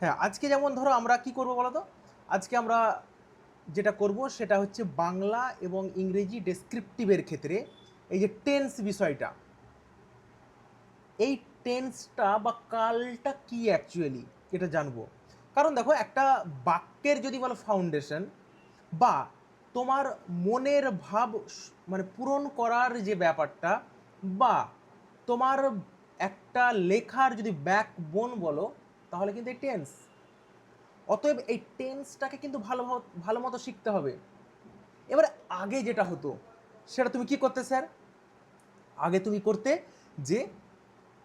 হ্যাঁ, আজকে যেমন ধরো আমরা কি করব বলো তো? আজকে আমরা যেটা করব সেটা হচ্ছে বাংলা এবং ইংরেজি ডেসক্রিপটিভের ক্ষেত্রে এই যে টেন্স বিষয়টা, এই টেন্সটা বা কালটা কি অ্যাকচুয়ালি এটা জানবো। কারণ দেখো, একটা বাক্যের যদি বলো ফাউন্ডেশন বা তোমার মনের ভাব মানে পূরণ করার যে ব্যাপারটা, বা তোমার একটা লেখার যদি ব্যাকবোন বলো, তাহলে কিন্তু এই টেন্স। অতএব এই টেন্সটাকে কিন্তু ভালো মতো শিখতে হবে। এবারে আগে যেটা হতো সেটা তুমি কি করতে স্যার? আগে তুমি করতে যে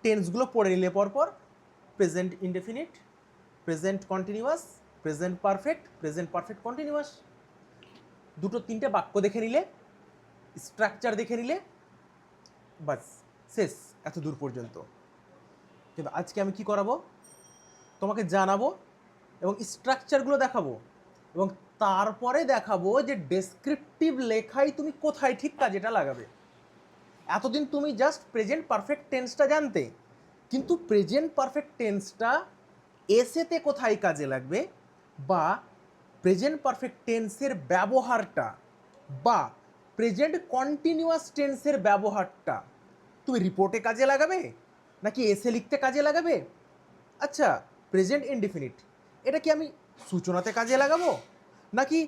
টেন্সগুলো পড়ে নিলে পরপর present indefinite, present continuous, present perfect, present perfect continuous, দুটো তিনটে বাক্য দেখে নিলে, স্ট্রাকচার দেখে নিলে, বাস শেষ, এত দূর পর্যন্ত। কিন্তু আজকে আমি কি করাবো? তোমাকে জানাবো এবং স্ট্রাকচারগুলো দেখাবো, এবং তারপরে দেখাবো যে ডেসক্রিপটিভ লেখাই তুমি কোথায় ঠিক কাজেটা লাগাবে। এতদিন তুমি জাস্ট প্রেজেন্ট পারফেক্ট টেন্সটা জানতে, কিন্তু প্রেজেন্ট পারফেক্ট টেন্সটা এসেতে কোথায় কাজে লাগবে, বা প্রেজেন্ট পারফেক্ট টেন্সের ব্যবহারটা, বা প্রেজেন্ট কন্টিনিউয়াস টেন্সের ব্যবহারটা তুমি রিপোর্টে কাজে লাগাবে নাকি এসে লিখতে কাজে লাগাবে। আচ্ছা, প্রেজেন্ট ইনডিফিনিট এটা কি আমি সূচনাতে কাজে লাগাবো নাকি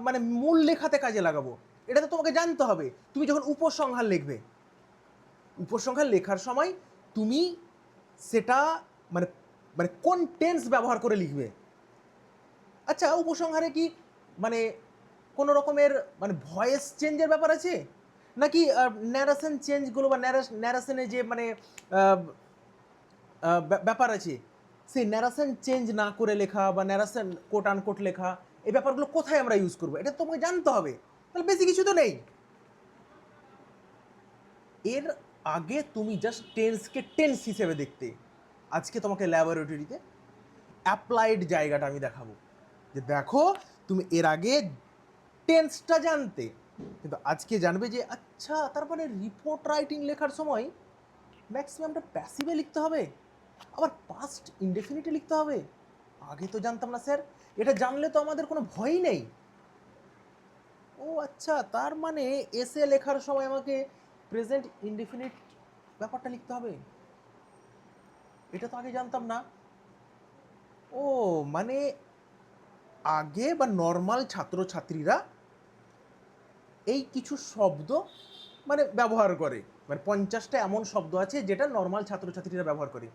মানে মূল লেখাতে কাজে লাগাবো? এটা তো তোমাকে জানতে হবে। তুমি যখন উপসংহার লিখবে, উপসংহার লেখার সময় তুমি সেটা মানে মানে কোন টেন্স ব্যবহার করে লিখবে। আচ্ছা, উপসংহারে কি মানে কোনো রকমের মানে ভয়েস চেঞ্জের ব্যাপার আছে, নাকি ন্যারেশন চেঞ্জগুলো বা ন্যারেশনে যে মানে ব্যাপার আছে, সেই ন্যারেশন চেঞ্জ না করে লেখা বা ন্যারেশন কোট আনকোট লেখা, এই ব্যাপারগুলো কোথায় আমরা ইউজ করবো এটা তোমাকে জানতে হবে। তাহলে বেশি কিছু তো নেই। এর আগে তুমি জাস্ট টেন্সকে টেন্স হিসেবে দেখতে, আজকে তোমাকে ল্যাবরেটরিতে অ্যাপ্লাইড জায়গাটা আমি দেখাবো, যে দেখো তুমি এর আগে টেন্সটা জানতে, কিন্তু আজকে জানবে যে আচ্ছা তার মানে রিপোর্ট রাইটিং লেখার সময় ম্যাক্সিমামটা প্যাসিভে লিখতে হবে, আবার পাস্ট ইনডেফিনিটে লিখতে হবে। আগে তো জানতাম না স্যার। এটা জানলে তো আমাদের কোনো ভয়ই নেই। ও আচ্ছা, তার মানে এসে লেখার সময় আমাকে প্রেজেন্ট ইনডেফিনিট ব্যাপারটা লিখতে হবে, এটা তো আগে জানতাম না। ও মানে আগে বা নর্মাল ছাত্রছাত্রীরা এই কিছু শব্দ মানে ব্যবহার করে, মানে 50টা এমন শব্দ আছে যেটা নর্মাল ছাত্রছাত্রীরা ব্যবহার করে।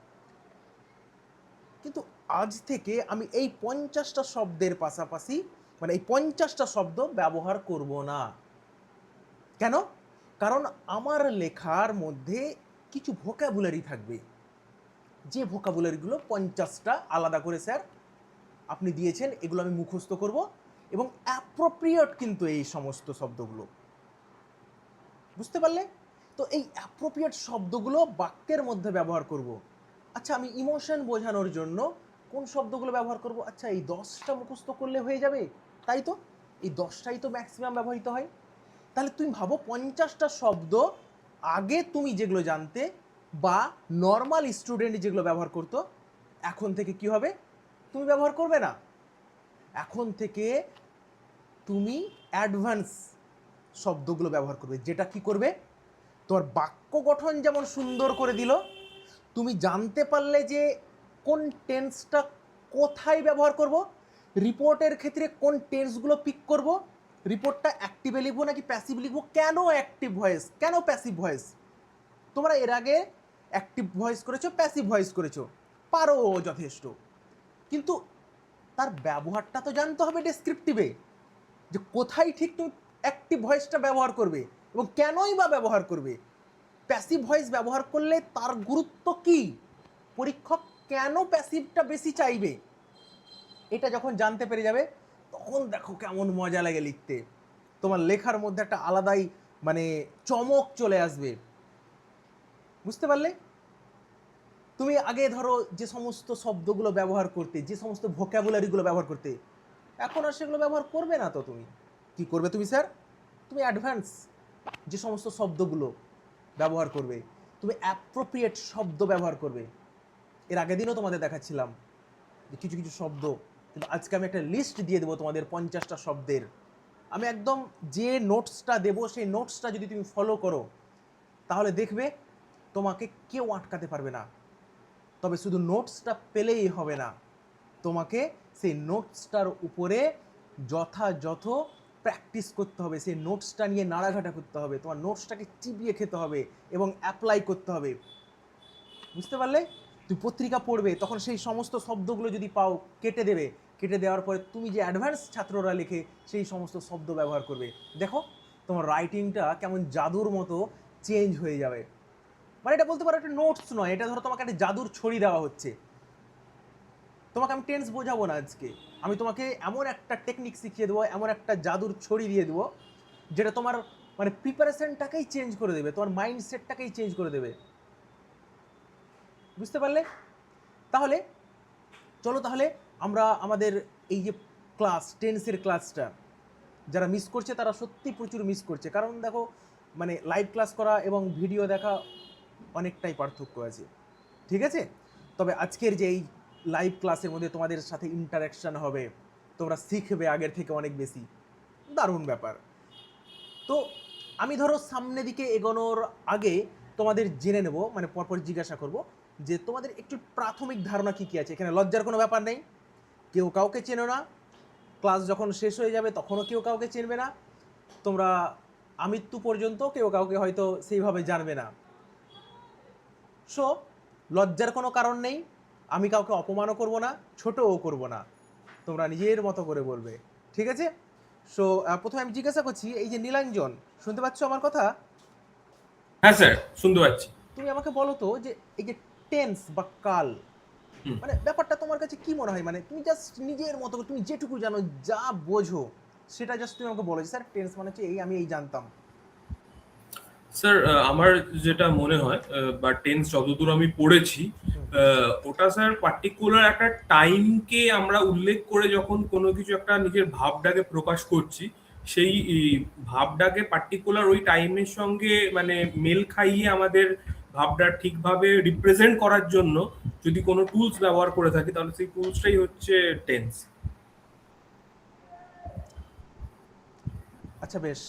কিন্তু আজ থেকে আমি এই 50টা শব্দের পাশাপাশি মানে এই 50টা শব্দ ব্যবহার করব না। কেন? কারণ আমার লেখার মধ্যে কিছু ভোকাবুলারি থাকবে, যে ভোকাবুলারিগুলো 50টা আলাদা করে স্যার আপনি দিয়েছেন, এগুলো আমি মুখস্থ করব, এবং অ্যাপ্রোপ্রিয়েট কিন্তু এই সমস্ত শব্দগুলো, বুঝতে পারলে? তো এই অ্যাপ্রোপ্রিয়েট শব্দগুলো বাক্যের মধ্যে ব্যবহার করব। আচ্ছা, আমি ইমোশন বোঝানোর জন্য কোন শব্দগুলো ব্যবহার করব? আচ্ছা, এই 10টা মুখস্থ করলে হয়ে যাবে, তাই তো? এই 10টাই তো ম্যাক্সিমাম ব্যবহৃত হয়। তাহলে তুমি ভাবো 50টা শব্দ আগে তুমি যেগুলো জানতে বা নর্মাল স্টুডেন্ট যেগুলো ব্যবহার করতো, এখন থেকে কি হবে? তুমি ব্যবহার করবে না। এখন থেকে তুমি অ্যাডভান্স শব্দগুলো ব্যবহার করবে, যেটা কি করবে তোমার বাক্য গঠন যেমন সুন্দর করে দিল, তুমি জানতে পারলে যে কোন টেন্সটা কোথায় ব্যবহার করব, রিপোর্টের ক্ষেত্রে কোন টেন্সগুলো পিক করব, রিপোর্টটা অ্যাক্টিভে লিখবো নাকি প্যাসিভ লিখবো, কেন অ্যাক্টিভ ভয়েস কেন প্যাসিভ ভয়েস। তোমরা এর আগে অ্যাক্টিভ ভয়েস করেছো, প্যাসিভ ভয়েস করেছো, পারো যথেষ্ট, কিন্তু তার ব্যবহারটা তো জানতে হবে ডেসক্রিপটিভে, যে কোথায় ঠিক তুমি অ্যাক্টিভ ভয়েসটা ব্যবহার করবে এবং কেনই বা ব্যবহার করবে। প্যাসিভ ভয়েস ব্যবহার করলে তার গুরুত্ব কি, পরীক্ষক কেন প্যাসিভটা বেশি চাইবে, এটা যখন জানতে পেরে যাবে, তখন দেখো কেমন মজা লাগে লিখতে। তোমার লেখার মধ্যে একটা আলাদাই মানে চমক চলে আসবে, বুঝতে পারলে? তুমি আগে ধরো যে সমস্ত শব্দগুলো ব্যবহার করতে, যে সমস্ত ভোক্যাবুলারিগুলো ব্যবহার করতে, এখন আর সেগুলো ব্যবহার করবে না। তো তুমি কি করবে তুমি স্যার? তুমি অ্যাডভান্স যে সমস্ত শব্দগুলো ব্যবহার করবে, তুমি অ্যাপ্রোপ্রিয়েট শব্দ ব্যবহার করবে। এর আগের দিনও তোমাদের দেখাচ্ছিলাম কিছু কিছু শব্দ, কিন্তু আজকে আমি একটা লিস্ট দিয়ে দেবো তোমাদের 50টা শব্দের। আমি একদম যে নোটসটা দেবো সেই নোটসটা যদি তুমি ফলো করো তাহলে দেখবে তোমাকে কেউ আটকাতে পারবে না। তবে শুধু নোটসটা পেলেই হবে না, তোমাকে সেই নোটসটার উপরে যথাযথ প্র্যাকটিস করতে হবে, সেই নোটসটা নিয়ে নাড়াঘাটা করতে হবে, তোমার নোটসটাকে চিবিয়ে খেতে হবে এবং অ্যাপ্লাই করতে হবে। বুঝতে পারলে? তুই পত্রিকা পড়বে, তখন সেই সমস্ত শব্দগুলো যদি পাও কেটে দেবে, কেটে দেওয়ার পরে তুমি যে অ্যাডভান্স ছাত্ররা লেখে সেই সমস্ত শব্দ ব্যবহার করবে। দেখো তোমার রাইটিংটা কেমন জাদুর মতো চেঞ্জ হয়ে যাবে। মানে এটা বলতে পারো একটা নোটস নয়, এটা ধরো তোমাকে একটা জাদুর ছড়ি দেওয়া হচ্ছে। তোমাকে আমি টেন্স বোঝাবো না আজকে, আমি তোমাকে এমন একটা টেকনিক শিখিয়ে দেবো, এমন একটা জাদুর ছড়ি দিয়ে দেবো যেটা তোমার মানে প্রিপারেশনটাকেই চেঞ্জ করে দেবে, তোমার মাইন্ডসেটটাকেই চেঞ্জ করে দেবে। বুঝতে পারলে? তাহলে চলো তাহলে আমরা আমাদের এই যে ক্লাস টেন্সের ক্লাসটা যারা মিস করছে তারা সত্যি প্রচুর মিস করছে, কারণ দেখো মানে লাইভ ক্লাস করা এবং ভিডিও দেখা অনেকটাই পার্থক্য আছে। ঠিক আছে? তবে আজকের যে এই লাইভ ক্লাসের মধ্যে তোমাদের সাথে ইন্টারাকশান হবে, তোমরা শিখবে আগের থেকে অনেক বেশি, দারুণ ব্যাপার। তো আমি ধরো সামনে দিকে এগোনোর আগে তোমাদের জেনে নেব, মানে পরপর জিজ্ঞাসা করব যে তোমাদের একটু প্রাথমিক ধারণা কী কী আছে। এখানে লজ্জার কোনো ব্যাপার নেই, কেউ কাউকে চেনো না, ক্লাস যখন শেষ হয়ে যাবে তখনও কেউ কাউকে চিনবে না, তোমরা আমৃত্যু পর্যন্ত কেউ কাউকে হয়তো সেইভাবে জানবে না। সো লজ্জার কোনো কারণ নেই, আমি কাউকে অপমানও করব না, ছোটও করব না, তোমরা নিজের মতো করে বলবে। ঠিক আছে? সো প্রথমে আমি জিজ্ঞাসা করছি, এই যে নীলাঞ্জন, শুনতে পাচ্ছ আমার কথা? হ্যাঁ স্যার, শুনতে পাচ্ছি। তুমি আমাকে বলো তো যে এই যে টেন্স বা কাল, হুম। মানে ব্যাপারটা তোমার কাছে কি মনে হয়? মানে তুমি জাস্ট নিজের মতো করে, তুমি যেটুকু জানো, যা বোঝো সেটা জাস্ট তুমি আমাকে বলো যে স্যার টেন্স মানে হচ্ছে এই, আমি এই জানতাম। স্যার, আমার যেটা মনে হয় বা টেন্স যতদূর আমি পড়েছি, হুম। ওটা স্যার পার্টিকুলার একটা টাইমকে আমরা উল্লেখ করে যখন কোনো কিছু একটা নিজের ভাবটাকে প্রকাশ করছি, সেই ভাবটাকে পার্টিকুলার ওই টাইমের সঙ্গে মানে মেল খাইয়ে আমাদের ভাবটা ঠিকভাবে রিপ্রেজেন্ট করার জন্য যদি কোনো টুলস ব্যবহার করে থাকি তাহলে সেই টুলসটাই হচ্ছে টেন্স। আচ্ছা বেশ,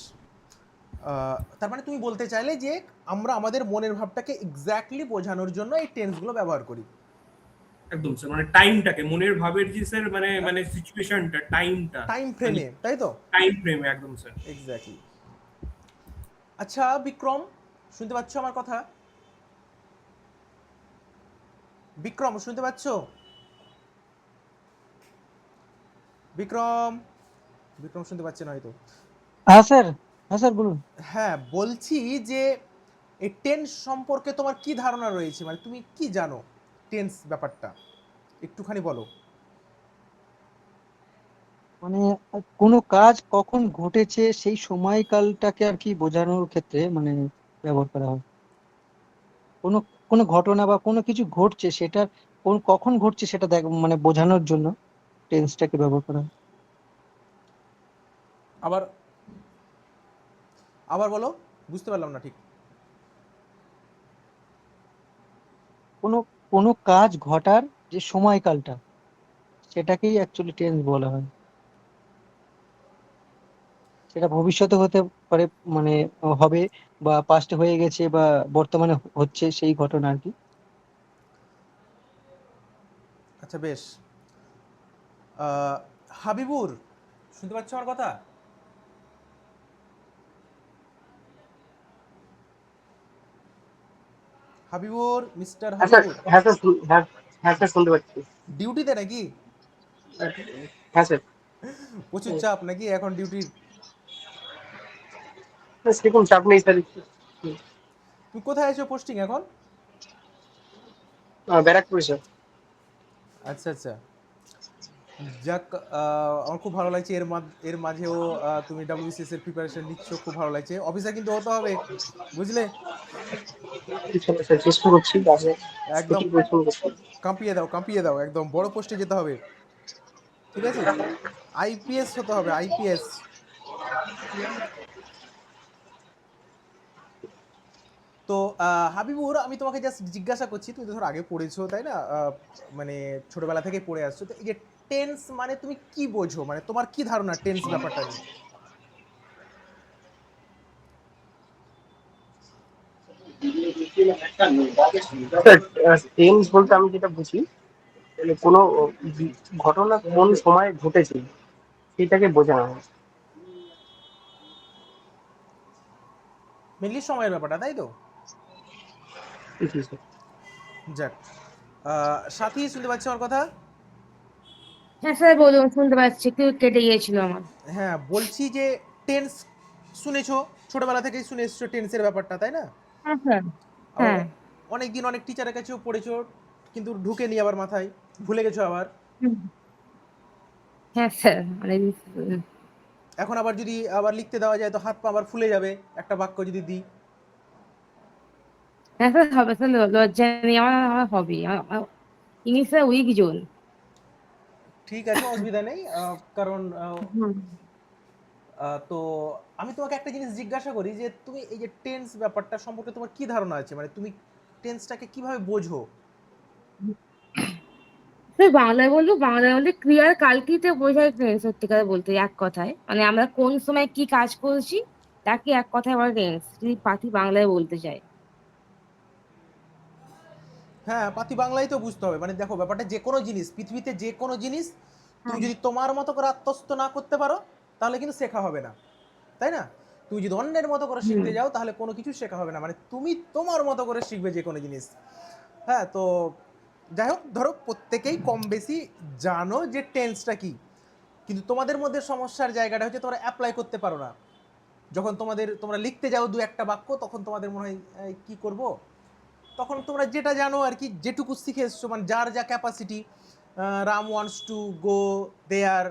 তার মানে তুমি বলতে চাইলে যে আমরা আমাদের মনের ভাবটাকে এক্স্যাক্টলি বোঝানোর জন্য এই টেন্সগুলো ব্যবহার করি। একদম স্যার, মানে টাইমটাকে মনের ভাবের যে স্যার মানে মানে সিচুয়েশনটা, টাইমটা টাইম মানে ফ্রেমে, তাই তো? টাইম ফ্রেমে একদম স্যার। এক্স্যাক্টলি। আচ্ছা বিক্রম, শুনতে পাচ্ছ আমার কথা? বিক্রম শুনতে পাচ্ছ? বিক্রম, বিক্রম শুনতে পাচ্ছে না হয়তো। হ্যাঁ স্যার, হ্যাঁ স্যার বলুন। হ্যাঁ বলছি যে এই টেন্স সম্পর্কে তোমার কি ধারণা রয়েছে, মানে তুমি কি জানো টেন্স ব্যাপারটা, একটুখানি বলো। মানে কোনো কাজ কখন ঘটেছে সেই সময়কালটাকে আর কি বোঝানোর ক্ষেত্রে মানে ব্যবহার করা হয়। কোনো কোনো ঘটনা বা কোনো কিছু ঘটছে সেটা কোন কখন ঘটছে সেটা মানে বোঝানোর জন্য টেন্সটাকে ব্যবহার করা হয়। আবার আবার বলো, বুঝতে পারলাম না ঠিক। কোনো কোনো কাজ ঘটার যে সময়কালটা সেটাকেই অ্যাকচুয়ালি টেন্স বলা হয়। সেটা ভবিষ্যতে হতে পারে, মানে হবে, বা পাস্টে হয়ে গেছে, বা বর্তমানে হচ্ছে সেই ঘটনা আর কি। আচ্ছা বেশ, হাবিবুর, শুনতে পাচ্ছ আমার কথা? হাবিবুর, মিস্টার হ্যাঁ স্যার, হাবিবুর, হ্যাঁ স্যার, হ্যাঁ হ্যাঁ স্যার, শুনতে পাচ্ছি। ডিউটিতে নাকি? হ্যাঁ স্যার। প্রচুর চাপ নাকি এখন ডিউটির? সেরকম চাপ নেই স্যার। তুমি কোথায় আছো পোস্টিং এখন? ব্যারাকপুরে স্যার। আচ্ছা আচ্ছা, যাক, আমার খুব ভালো লাগছে এর মাঝেও তুমি ডাব্লিউবিসিএস এর প্রিপারেশন নিচ্ছ, খুব ভালো লাগছে। অফিসার কিন্তু হতে হবে, বুঝলে? ইনশাআল্লাহ স্যার, চেষ্টা করছি কাজে একদম কঠিন পরিশ্রম করছি। কাঁপিয়ে দাও, কাঁপিয়ে দাও, একদম বড় পোস্টে যেতে হবে। ঠিক আছে? আইপিএস হতে হবে, আইপিএস। তো তো হাবিবুর, আমি তোমাকে জাস্ট জিজ্ঞাসা করছি, তুমি তো ধর আগে পড়েছো তাই না, মানে ছোটবেলা থেকে পড়ে আসছো, তো এই যে টেন্স মানে তুমি কি বোঝো, মানে তোমার কি ধারণা টেন্স ব্যাপারটা নিয়ে? স্যার, টেন্স বলতে আমি যেটা বুঝি, মানে কোনো ঘটনা কোন সময় ঘটেছে সেটাকে বোঝানো হয়। মেনলি সময়ের ব্যাপারটা, তাই তো? জি স্যার। যাক, সাথী শুনতে পাচ্ছ আমার কথা? হ্যাঁ স্যার বলুন, শুনতে পাচ্ছি, একটু কেটে গিয়েছিল আমার। হ্যাঁ, বলছি যে টেন্স শুনেছো, ছোটবেলা থেকেই শুনে এসছো টেন্সের ব্যাপারটা, তাই না? হ্যাঁ স্যার। আবার হ্যাঁ। অনেক দিন অনেক টিচারের কাছেও পড়েছো, কিন্তু ঢুকেনি আবার মাথায়, ভুলে গেছো আবার। হুম। হ্যাঁ স্যার, এখন আবার যদি আবার লিখতে দেওয়া যায় তো হাত পা আবার ফুলে যাবে, একটা বাক্য যদি দিই। হ্যাঁ স্যার হবে স্যার, লজ্জা নেই, আমার আমার হবি, ইংলিশ স্যার উইক জোন। ঠিক আছে, অসুবিধা নেই, কারণ হুম। তো আমি তোমাকে একটা জিনিস জিজ্ঞাসা করি যে তুমি এই যে টেন্স ব্যাপারটা সম্পর্কে তোমার কি ধারণা আছে, মানে তুমি টেন্সটাকে কিভাবে বোঝো? স্যার বাংলায় বলবো, বাংলায় বলতে ক্রিয়ার কালকেই বোঝায় টেন্স, সত্যিকার বলতে এক কথায়, মানে আমরা কোন সময় কি কাজ করছি তাকে এক কথায় বলে টেন্স, যদি পাতি বাংলায় বলতে চাই। হ্যাঁ, পাতি বাংলায় তো বুঝতে হবে, মানে দেখো ব্যাপারটা, যে কোনো জিনিস পৃথিবীতে, যে কোনো জিনিস তুমি হ্যাঁ। যদি তোমার মতো করে আত্মস্থ না করতে পারো তাহলে কিন্তু শেখা হবে না, তাই না? তুমি যদি অন্যের মতো করে হুম। শিখতে যাও তাহলে কোনো কিছু শেখা হবে না, মানে তুমি তোমার মতো করে শিখবে যে কোনো জিনিস। হ্যাঁ, তো যাই হোক, ধরো প্রত্যেকেই কম বেশি জানো যে টেন্সটা কি, কিন্তু তোমাদের মধ্যে সমস্যার জায়গাটা হচ্ছে তোমরা অ্যাপ্লাই করতে পারো না। যখন তোমরা লিখতে যাও দু একটা বাক্য, তখন তোমাদের মনে হয় কি করব, তখন তোমরা যেটা জানো আর কি, যেটুকু শিখে এসছো, মানে যার যা capacity, Ram wants to go there,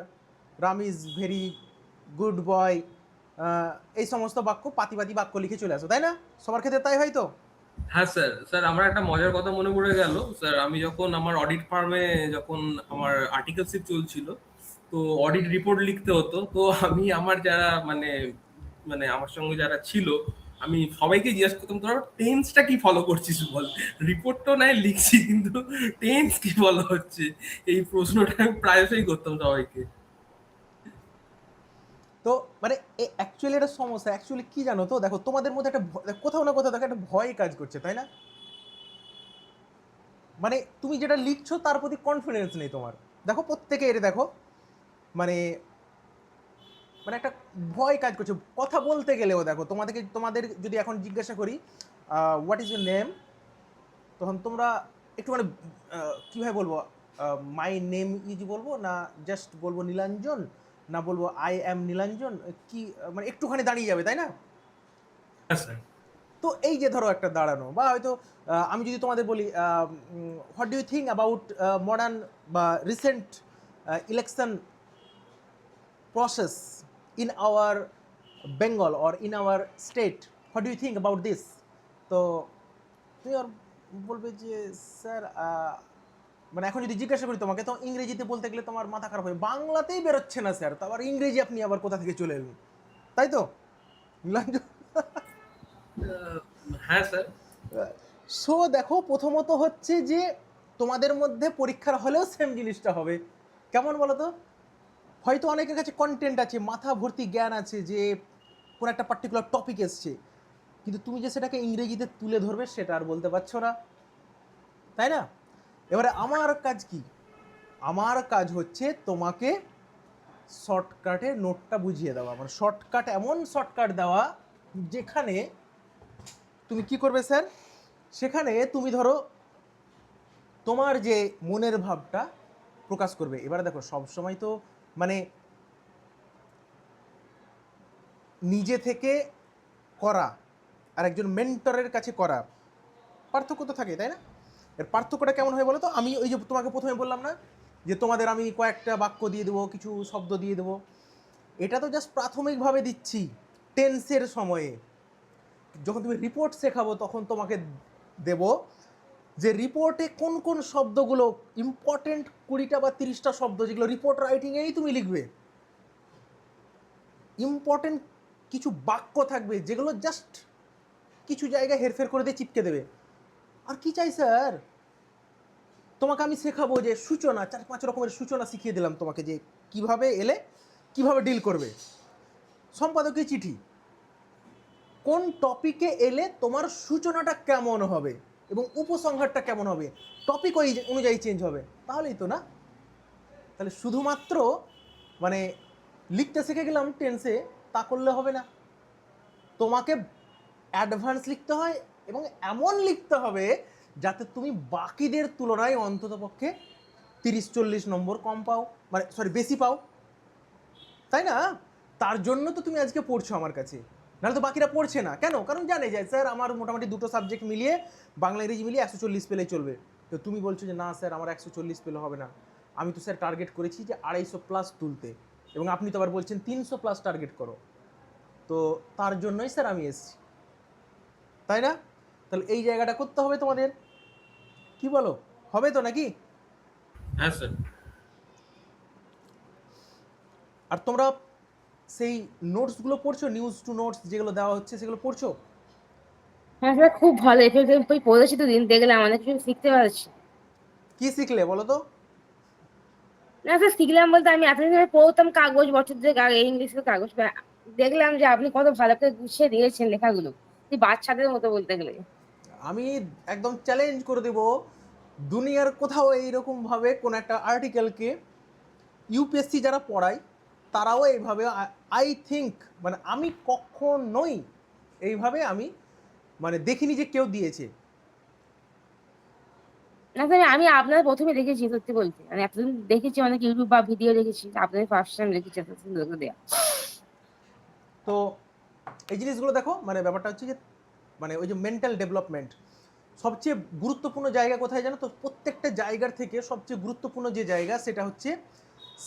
Ram is very good boy, এই সমস্ত বাক্য পাতি পাতি বাক্য লিখে চলে আসো, তাই না? সবার ক্ষেত্রে তাই হয় তো? হ্যাঁ স্যার, স্যার আমার একটা মজার কথা মনে পড়ে গেল স্যার। আমি যখন আমার অডিট ফার্মে যখন আমার আর্টিকেলশিপ চলছিল, তো অডিট রিপোর্ট লিখতে হতো, তো আমি আমার যারা মানে মানে আমার সঙ্গে যারা ছিল, আমি সবাইকে জিজ্ঞেস করতাম তোরা টেন্সটা কি ফলো করছিস বল। রিপোর্ট তো নাই লিখছি, কিন্তু টেন্স কি ফলো হচ্ছে, এই প্রশ্নটা আমি প্রায়শই করতাম সবাইকে। তো মানে অ্যাকচুয়ালি এটা সমস্যা, অ্যাকচুয়ালি কি জানো তো, দেখো তোমাদের মধ্যে একটা কোথাও না কোথাও দেখো একটা ভয় কাজ করছে, তাই না? মানে তুমি যেটা লিখছো তার প্রতি কনফিডেন্স নেই তোমার। দেখো প্রত্যেকে এটা দেখো, মানে মানে একটা ভয় কাজ করছে কথা বলতে গেলেও। দেখো তোমাদের যদি এখন জিজ্ঞাসা করি হোয়াট ইজ ইউর নেম, তখন তোমরা একটু মানে কীভাবে বলবো, মাই নেম ইজ বলবো, না জাস্ট বলবো নীলাঞ্জন, না বলবো আই অ্যাম নীলাঞ্জন, কি মানে একটুখানি দাঁড়িয়ে যাবে, তাই না? হ্যাঁ স্যার। তো এই যে ধরো একটা দাঁড়ানো, বা হয়তো আমি যদি তোমাদের বলি what do you think about modern বা recent election process in our Bengal or in our state, what do you think about this? তো তুমি আর বলবে যে স্যার, মানে এখন যদি জিজ্ঞাসা করি তোমাকে, তো ইংরেজিতে বলতে গেলে তোমার মাথা খারাপ হয়, বাংলাতেই বেরোচ্ছে না স্যার, তো আবার ইংরেজি আপনি আবার কোথা থেকে চলে এলেন, তাই তো? হ্যাঁ স্যার। সো দেখো, প্রথমত হচ্ছে যে তোমাদের মধ্যে পরীক্ষার হলেও সেম জিনিসটা হবে, কেমন বলো তো? হয়তো অনেকের কাছে কন্টেন্ট আছে, মাথা ভর্তি জ্ঞান আছে, যে কোনো একটা পার্টিকুলার টপিক এসছে, কিন্তু তুমি যে সেটাকে ইংরেজিতে তুলে ধরবে সেটা আর বলতে পারছো না, তাই না? এবারে আমার কাজ কি? আমার কাজ হচ্ছে তোমাকে শর্টকাটে নোটটা বুঝিয়ে দেওয়া, মানে শর্টকাট, এমন শর্টকাট দেওয়া যেখানে তুমি কি করবে স্যার, সেখানে তুমি ধরো তোমার যে মনের ভাবটা প্রকাশ করবে। এবারে দেখো, সবসময় তো মানে নিজে থেকে করা আর একজন মেন্টরের কাছে করা পার্থক্য তো থাকে, তাই না? এর পার্থক্যটা কেমন হয় বলো তো? আমি ওই যে তোমাকে প্রথমে বললাম না যে তোমাদের আমি কয়েকটা বাক্য দিয়ে দেবো, কিছু শব্দ দিয়ে দেবো, এটা তো জাস্ট প্রাথমিকভাবে দিচ্ছি টেন্সের সময়ে। যখন তুমি রিপোর্ট শেখাবো তখন তোমাকে দেব যে রিপোর্টে কোন কোন শব্দগুলো ইম্পর্টেন্ট, 20টা বা 30টা শব্দ যেগুলো রিপোর্ট রাইটিংয়েই তুমি লিখবে। ইম্পর্টেন্ট কিছু বাক্য থাকবে যেগুলো জাস্ট কিছু জায়গায় হেরফের করে দিয়ে চিপকে দেবে। আর কি চাই স্যার? তোমাকে আমি শেখাবো যে সূচনা, 4-5 রকমের সূচনা শিখিয়ে দিলাম তোমাকে, যে কিভাবে এলে কিভাবে ডিল করবে। সম্পাদকীয় চিঠি, কোন টপিকে এলে তোমার সূচনাটা কেমন হবে এবং উপসংহারটা কেমন হবে, টপিক ওই অনুযায়ী চেঞ্জ হবে, তাহলেই তো না। তাহলে শুধুমাত্র মানে লিখতে শিখে গেলাম টেন্সে, তা করলে হবে না। তোমাকে অ্যাডভান্স লিখতে হয় এবং এমন লিখতে হবে যাতে তুমি বাকিদের তুলনায় অন্ততপক্ষে 30-40 নম্বর কম পাও, মানে সরি বেশি পাও, তাই না? তার জন্য তো তুমি আজকে পড়ছো আমার কাছে, নাহলে তো বাকিরা পড়ছে না। কেন? কারণ জানে যে স্যার আমার মোটামুটি দুটো সাবজেক্ট মিলিয়ে বাংলা ইংরেজি মিলিয়ে 140 পেলেই চলবে। তো তুমি বলছো যে না স্যার আমার 140 পেলে হবে না, আমি তো স্যার টার্গেট করেছি যে 250+ তুলতে, এবং আপনি তো আবার বলছেন 300+ টার্গেট করো। তো তার জন্যই স্যার আমি এসেছি, তাই না? তাহলে এই জায়গাটা করতে হবে তোমাদের, কি বলো? হবে তো নাকি? হ্যাঁ স্যার। আর তোমরা সেই নোটসগুলো পড়ছো, নিউজ টু নোটস যেগুলো দেওয়া হচ্ছে সেগুলো পড়ছো? হ্যাঁ স্যার, খুব ভালো। এফএক্ট বই পড়েছি তো, দিন দেখলাম অনেক কিছু শিখতে পারছি। কি শিখলে বলো তো? না স্যার, শিখলাম বলতে আমি এতদিন ধরে পড়তাম কাগজ, বছর ধরে ইংলিশের কাগজ, দেখলাম যে আপনি কত ভালো করে গুছিয়ে দিয়েছেন লেখাগুলো, তুই বাচ্চাদের মতো বলতে গেলে। আমি একদম চ্যালেঞ্জ করে দেব, দুনিয়ার কোথাও এইরকম ভাবে কোন একটা আর্টিকেলকে ইউপিএসসি যারা পড়ায় তারাও এইভাবে, আই থিঙ্ক, মানে আমি কখনোই এইভাবে আমি মানে দেখিনি যে কেউ দিয়েছে। না স্যার, আমি আপনার প্রথমে দেখেছি, সত্যি বলতে আমি এতদিন দেখেছি অনেক ইউটিউব বা ভিডিও দেখেছি, আপনার ফার্স্ট টাইম দেখেছি এত সুন্দর করে দেয়া। তো এই জিনিসগুলো দেখো, মানে ব্যাপারটা হচ্ছে যে মানে ওই যে মেন্টাল ডেভেলপমেন্ট সবচেয়ে গুরুত্বপূর্ণ জায়গা কোথায় জানো তো? প্রত্যেকটা জায়গার থেকে সবচেয়ে গুরুত্বপূর্ণ যে জায়গা সেটা হচ্ছে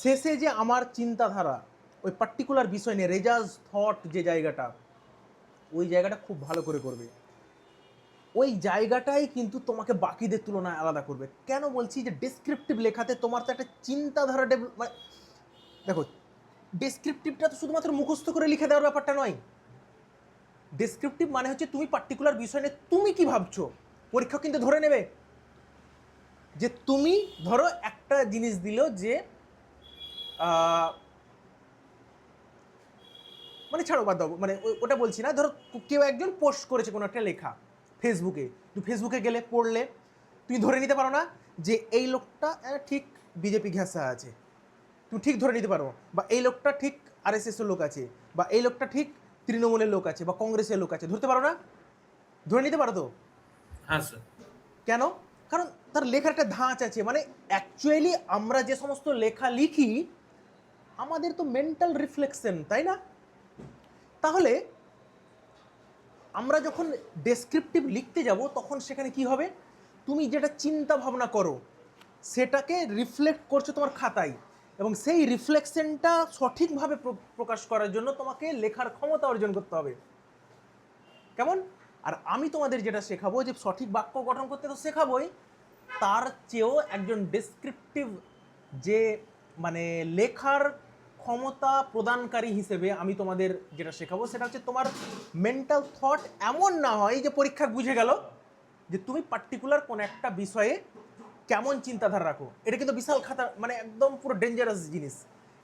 শেষে যে আমার চিন্তাধারা ওই পার্টিকুলার বিষয় নিয়ে রেজাজ থট, যে জায়গাটা, ওই জায়গাটা খুব ভালো করে করবে। ওই জায়গাটাই কিন্তু তোমাকে বাকিদের তুলনায় আলাদা করবে। কেন বলছি? যে ডেসক্রিপটিভ লেখাতে তোমার তো একটা চিন্তাধারা মানে দেখো, ডেসক্রিপটিভটা তো শুধুমাত্র মুখস্থ করে লিখে দেওয়ার ব্যাপারটা নয়। ডেসক্রিপটিভ মানে হচ্ছে তুমি পার্টিকুলার বিষয় নিয়ে তুমি কি ভাবছো। পরীক্ষা কিন্তু ধরে নেবে যে তুমি ধরো একটা জিনিস দিল যে মানে ছাড়ো, বাদ দাও, মানে ওটা বলছি না। ধরো কেউ একজন পোস্ট করেছে কোনো একটা লেখা ফেসবুকে, তুমি ফেসবুকে গেলে পড়লে তুমি ধরে নিতে পারো না যে এই লোকটা ঠিক বিজেপি ঘেঁষা আছে, তুমি ঠিক ধরে নিতে পারো, বা এই লোকটা ঠিক আরএসএস এর লোক আছে, বা এই লোকটা ঠিক তৃণমূলের লোক আছে, বা কংগ্রেসের লোক আছে, ধরতে পারো না? ধরে নিতে পারো তো? হ্যাঁ স্যার। কেন? কারণ তার লেখার একটা ধাঁচ আছে। মানে অ্যাকচুয়ালি আমরা যে সমস্ত লেখা লিখি আমাদের তো মেন্টাল রিফ্লেকশন, তাই না? তাহলে আমরা যখন ডেসক্রিপটিভ লিখতে যাব তখন সেখানে কি হবে? তুমি যেটা চিন্তা ভাবনা করো সেটাকে রিফ্লেক্ট করছো তোমার খাতায়, এবং সেই রিফ্লেকশনটা সঠিকভাবে প্রকাশ করার জন্য তোমাকে লেখার ক্ষমতা অর্জন করতে হবে। কেমন? আর আমি তোমাদের যেটা শেখাবো, যে সঠিক বাক্য গঠন করতে তো শেখাবোই, তার চেয়েও একজন ডেসক্রিপটিভ যে মানে লেখার ক্ষমতা প্রদানকারী হিসেবে আমি তোমাদের যেটা শেখাবো সেটা হচ্ছে তোমার মেন্টাল থট এমন না হয় যে পরীক্ষা বুঝে গেল যে তুমি পার্টিকুলার কোন একটা বিষয়ে কেমন চিন্তাধারা রাখো। এটা কিন্তু বিশাল খাতা, মানে একদম পুরো ডেঞ্জারাস জিনিস।